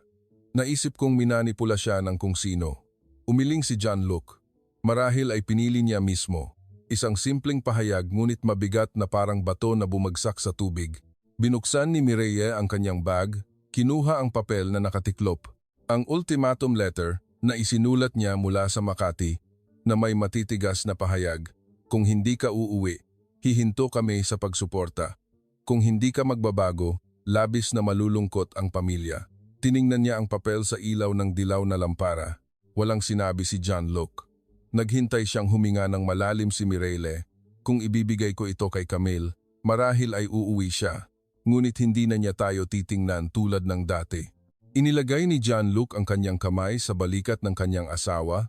Naisip kong minanipula siya ng kung sino. Umiling si John Luke. Marahil ay pinili niya mismo. Isang simpleng pahayag ngunit mabigat na parang bato na bumagsak sa tubig. Binuksan ni Mireille ang kanyang bag, kinuha ang papel na nakatiklop. Ang ultimatum letter na isinulat niya mula sa Makati na may matitigas na pahayag. Kung hindi ka uuwi, hihinto kami sa pagsuporta. Kung hindi ka magbabago, labis na malulungkot ang pamilya. Tiningnan niya ang papel sa ilaw ng dilaw na lampara. Walang sinabi si John Luke. Naghintay siyang huminga ng malalim si Mireille. Kung ibibigay ko ito kay Camille, marahil ay uuwi siya. Ngunit hindi na niya tayo titingnan tulad ng dati. Inilagay ni John Luke ang kanyang kamay sa balikat ng kanyang asawa.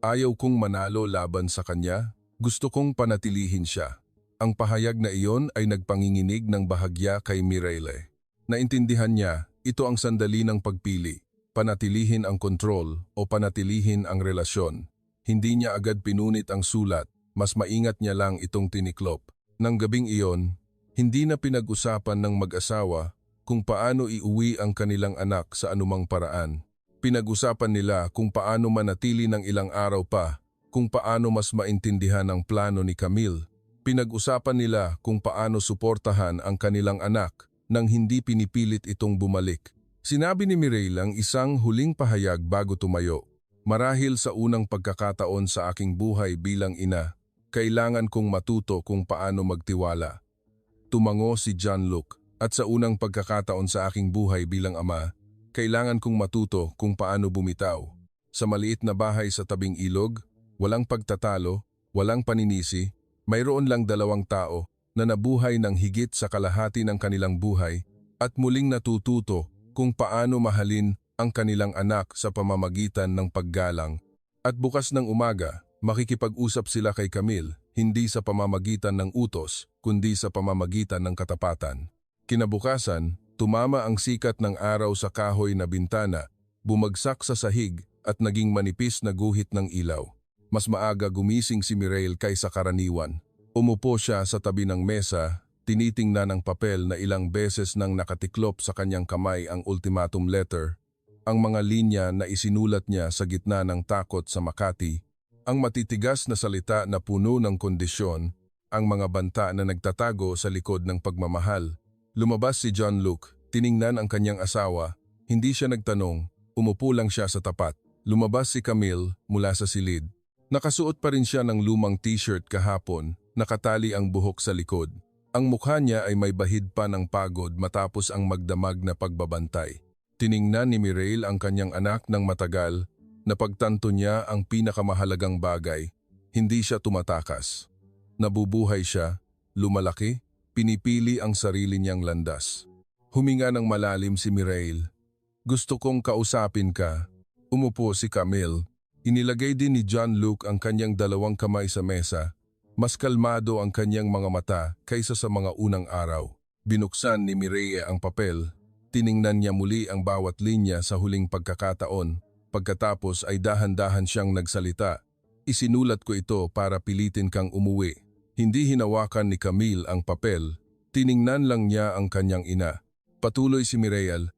Ayaw kong manalo laban sa kanya. Gusto kong panatilihin siya. Ang pahayag na iyon ay nagpanginginig ng bahagya kay Mireille. Naintindihan niya, ito ang sandali ng pagpili. Panatilihin ang kontrol o panatilihin ang relasyon. Hindi niya agad pinunit ang sulat, mas maingat niya lang itong tiniklop. Nang gabing iyon, hindi na pinag-usapan ng mag-asawa kung paano iuwi ang kanilang anak sa anumang paraan. Pinag-usapan nila kung paano manatili ng ilang araw pa, kung paano mas maintindihan ang plano ni Camille. Pinag-usapan nila kung paano suportahan ang kanilang anak nang hindi pinipilit itong bumalik. Sinabi ni Mireille ang isang huling pahayag bago tumayo. Marahil sa unang pagkakataon sa aking buhay bilang ina, kailangan kong matuto kung paano magtiwala. Tumango si John Luke, at sa unang pagkakataon sa aking buhay bilang ama, kailangan kong matuto kung paano bumitaw. Sa maliit na bahay sa tabing ilog, walang pagtatalo, walang paninisi, mayroon lang dalawang tao na nabuhay ng higit sa kalahati ng kanilang buhay at muling natututo kung paano mahalin ang kanilang anak sa pamamagitan ng paggalang. At bukas ng umaga, makikipag-usap sila kay Camille, hindi sa pamamagitan ng utos, kundi sa pamamagitan ng katapatan. Kinabukasan, tumama ang sikat ng araw sa kahoy na bintana, bumagsak sa sahig at naging manipis na guhit ng ilaw. Mas maaga gumising si Mireille kaysa karaniwan. Umupo siya sa tabi ng mesa, tinitingnan ang papel na ilang beses nang nakatiklop sa kanyang kamay ang ultimatum letter. Ang mga linya na isinulat niya sa gitna ng takot sa Makati, ang matitigas na salita na puno ng kondisyon, ang mga banta na nagtatago sa likod ng pagmamahal. Lumabas si John Luke, tiningnan ang kanyang asawa, hindi siya nagtanong, umupo lang siya sa tapat. Lumabas si Camille mula sa silid. Nakasuot pa rin siya ng lumang t-shirt kahapon, nakatali ang buhok sa likod. Ang mukha niya ay may bahid pa ng pagod matapos ang magdamag na pagbabantay. Tiningnan ni Mireille ang kanyang anak ng matagal, napagtanto niya ang pinakamahalagang bagay. Hindi siya tumatakas. Nabubuhay siya, lumalaki, pinipili ang sarili niyang landas. Huminga ng malalim si Mireille. Gusto kong kausapin ka. Umupo si Camille. Inilagay din ni John Luke ang kanyang dalawang kamay sa mesa. Mas kalmado ang kanyang mga mata kaysa sa mga unang araw. Binuksan ni Mireille ang papel. Tiningnan niya muli ang bawat linya sa huling pagkakataon. Pagkatapos ay dahan-dahan siyang nagsalita. Isinulat ko ito para pilitin kang umuwi. Hindi hinawakan ni Camille ang papel. Tiningnan lang niya ang kanyang ina. Patuloy si Mireille.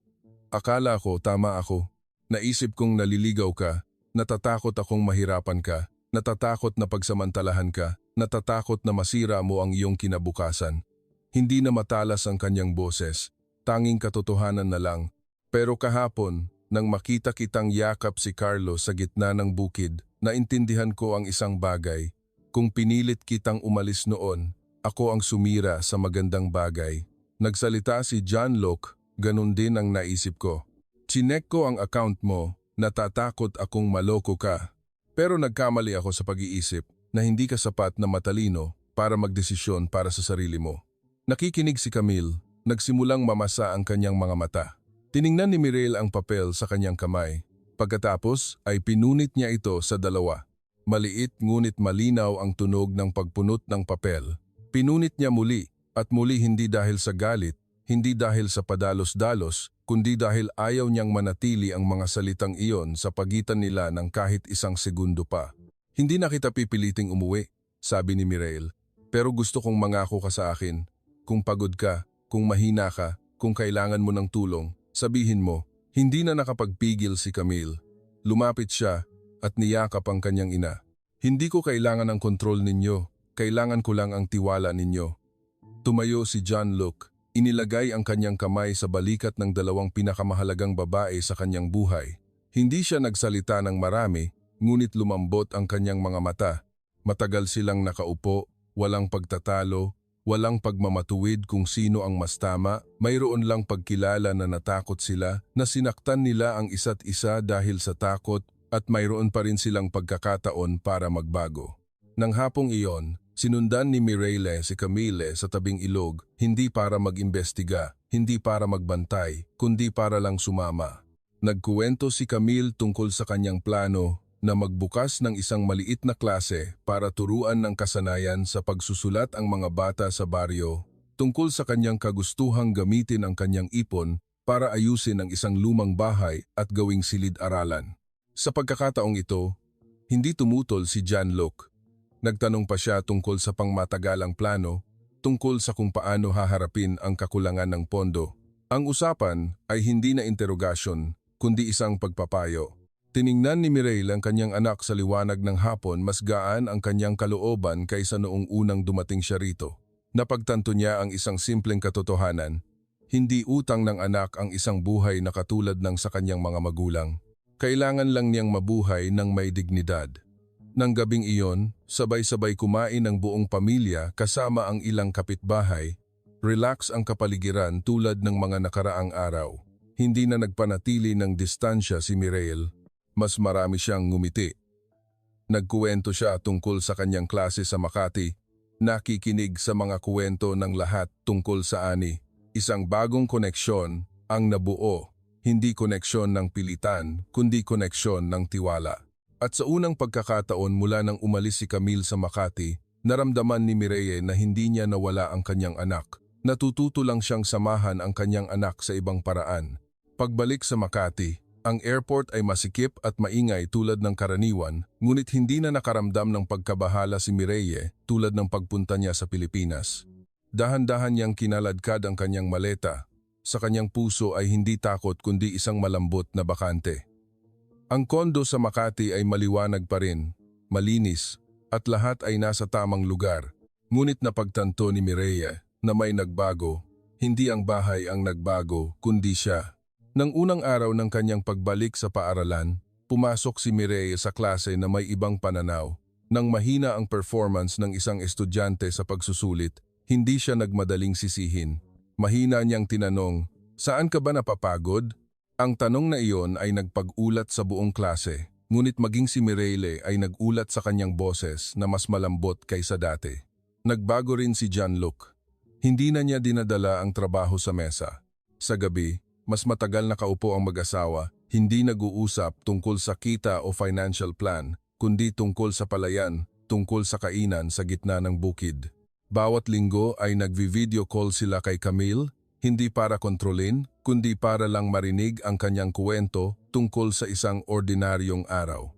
Akala ko tama ako. Naisip kong naliligaw ka. Natatakot akong mahirapan ka. Natatakot na pagsamantalahan ka. Natatakot na masira mo ang iyong kinabukasan. Hindi na matalas ang kanyang boses. Tanging katotohanan na lang. Pero kahapon, nang makita kitang yakap si Carlos sa gitna ng bukid, naintindihan ko ang isang bagay. Kung pinilit kitang umalis noon, ako ang sumira sa magandang bagay. Nagsalita si John Luke, ganun din ang naisip ko. Chinek ko ang account mo, natatakot akong maloko ka. Pero nagkamali ako sa pag-iisip na hindi ka sapat na matalino para magdesisyon para sa sarili mo. Nakikinig si Camille, nagsimulang mamasa ang kanyang mga mata. Tiningnan ni Mireille ang papel sa kanyang kamay. Pagkatapos ay pinunit niya ito sa dalawa. Maliit ngunit malinaw ang tunog ng pagpunot ng papel. Pinunit niya muli at muli hindi dahil sa galit, hindi dahil sa padalos-dalos, kundi dahil ayaw niyang manatili ang mga salitang iyon sa pagitan nila ng kahit isang segundo pa. Hindi na kita pipiliting umuwi, sabi ni Mireille. Pero gusto kong mangako ka sa akin. Kung pagod ka, kung mahina ka, kung kailangan mo ng tulong, sabihin mo, Hindi na nakapagpigil si Camille. Lumapit siya at niyakap ang kanyang ina. Hindi ko kailangan ang kontrol ninyo, kailangan ko lang ang tiwala ninyo. Tumayo si John Luke. Inilagay ang kanyang kamay sa balikat ng dalawang pinakamahalagang babae sa kanyang buhay. Hindi siya nagsalita ng marami, ngunit lumambot ang kanyang mga mata. Matagal silang nakaupo, walang pagtatalo, walang pagmamatuwid kung sino ang mas tama, mayroon lang pagkilala na natakot sila, na sinaktan nila ang isa't isa dahil sa takot at mayroon pa rin silang pagkakataon para magbago. Nang hapong iyon, sinundan ni Mireille si Camille sa tabing ilog, hindi para mag-imbestiga, hindi para magbantay, kundi para lang sumama. Nagkuwento si Camille tungkol sa kanyang plano na magbukas ng isang maliit na klase para turuan ng kasanayan sa pagsusulat ang mga bata sa baryo, tungkol sa kanyang kagustuhang gamitin ang kanyang ipon para ayusin ang isang lumang bahay at gawing silid-aralan. Sa pagkakataong ito, hindi tumutol si John Luke. Nagtanong pa siya tungkol sa pangmatagalang plano, tungkol sa kung paano haharapin ang kakulangan ng pondo. Ang usapan ay hindi na interogasyon, kundi isang pagpapayo. Tiningnan ni Mireille ang kanyang anak sa liwanag ng hapon, mas gaan ang kanyang kalooban kaysa noong unang dumating siya rito. Napagtanto niya ang isang simpleng katotohanan. Hindi utang ng anak ang isang buhay na katulad ng sa kanyang mga magulang. Kailangan lang niyang mabuhay ng may dignidad. Nang gabing iyon, sabay-sabay kumain ang buong pamilya kasama ang ilang kapitbahay. Relax ang kapaligiran tulad ng mga nakaraang araw. Hindi na nagpanatili ng distansya si Mireille. Mas marami siyang ngumiti. Nagkuwento siya tungkol sa kanyang klase sa Makati. Nakikinig sa mga kuwento ng lahat tungkol sa ani. Isang bagong koneksyon ang nabuo. Hindi koneksyon ng pilitan, kundi koneksyon ng tiwala. At sa unang pagkakataon mula nang umalis si Camille sa Makati, naramdaman ni Mireille na hindi niya nawala ang kanyang anak. Natututo lang siyang samahan ang kanyang anak sa ibang paraan. Pagbalik sa Makati, ang airport ay masikip at maingay tulad ng karaniwan, ngunit hindi na nakaramdam ng pagkabahala si Mireille tulad ng pagpunta niya sa Pilipinas. Dahan-dahan niyang kinaladkad ang kanyang maleta. Sa kanyang puso ay hindi takot kundi isang malambot na bakante. Ang kondo sa Makati ay maliwanag pa rin, malinis, at lahat ay nasa tamang lugar. Ngunit napagtanto ni Mireille na may nagbago. Hindi ang bahay ang nagbago, kundi siya. Nang unang araw ng kanyang pagbalik sa paaralan, pumasok si Mireille sa klase na may ibang pananaw. Nang mahina ang performance ng isang estudyante sa pagsusulit, hindi siya nagmadaling sisihin. Mahina niyang tinanong, "Saan ka ba napapagod?" Ang tanong na iyon ay nagpag-ulat sa buong klase, ngunit maging si Mireille ay nag-ulat sa kanyang boses na mas malambot kaysa dati. Nagbago rin si John Luke. Hindi na niya dinadala ang trabaho sa mesa. Sa gabi, mas matagal nakaupo ang mag-asawa, hindi nag-uusap tungkol sa kita o financial plan, kundi tungkol sa palayan, tungkol sa kainan sa gitna ng bukid. Bawat linggo ay nagvi-video call sila kay Camille, hindi para kontrolin, kundi para lang marinig ang kanyang kuwento tungkol sa isang ordinaryong araw.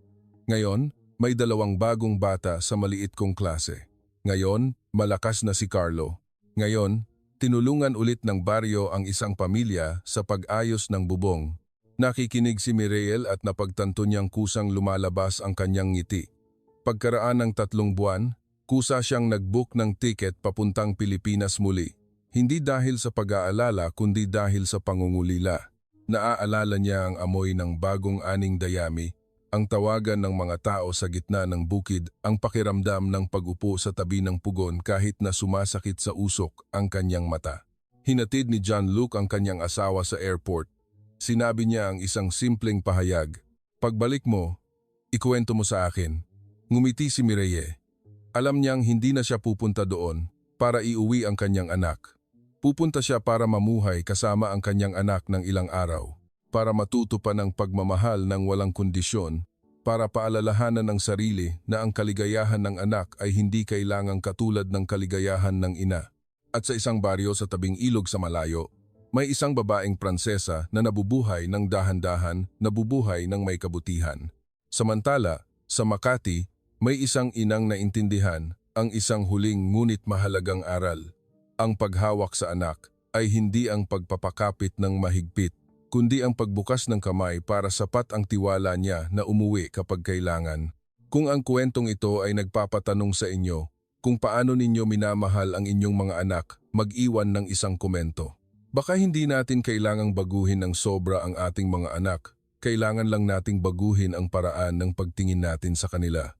Ngayon, may 2 bagong bata sa maliit kong klase. Ngayon, malakas na si Carlo. Ngayon, tinulungan ulit ng baryo ang isang pamilya sa pag-ayos ng bubong. Nakikinig si Mireille at napagtanto niyang kusang lumalabas ang kanyang ngiti. Pagkaraan ng 3 buwan, kusa siyang nag-book ng ticket papuntang Pilipinas muli. Hindi dahil sa pag-aalala kundi dahil sa pangungulila. Naaalala niya ang amoy ng bagong aning dayami, ang tawagan ng mga tao sa gitna ng bukid, ang pakiramdam ng pag-upo sa tabi ng pugon kahit na sumasakit sa usok ang kanyang mata. Hinatid ni John Luke ang kanyang asawa sa airport. Sinabi niya ang isang simpleng pahayag, "Pagbalik mo, ikuwento mo sa akin." Ngumiti si Mireille. Alam niyang hindi na siya pupunta doon para iuwi ang kanyang anak. Pupunta siya para mamuhay kasama ang kanyang anak ng ilang araw, para matuto pa ng pagmamahal ng walang kondisyon, para paalalahanan ng sarili na ang kaligayahan ng anak ay hindi kailangang katulad ng kaligayahan ng ina. At sa isang baryo sa tabing ilog sa malayo, may isang babaeng Pransesa na nabubuhay ng dahan-dahan, nabubuhay ng may kabutihan. Samantala, sa Makati, may isang inang naintindihan ang isang huling ngunit mahalagang aral. Ang paghawak sa anak ay hindi ang pagpapakapit ng mahigpit, kundi ang pagbukas ng kamay para sapat ang tiwala niya na umuwi kapag kailangan. Kung ang kwentong ito ay nagpapatanong sa inyo kung paano ninyo minamahal ang inyong mga anak, mag-iwan ng isang komento. Baka hindi natin kailangang baguhin ng sobra ang ating mga anak, kailangan lang nating baguhin ang paraan ng pagtingin natin sa kanila.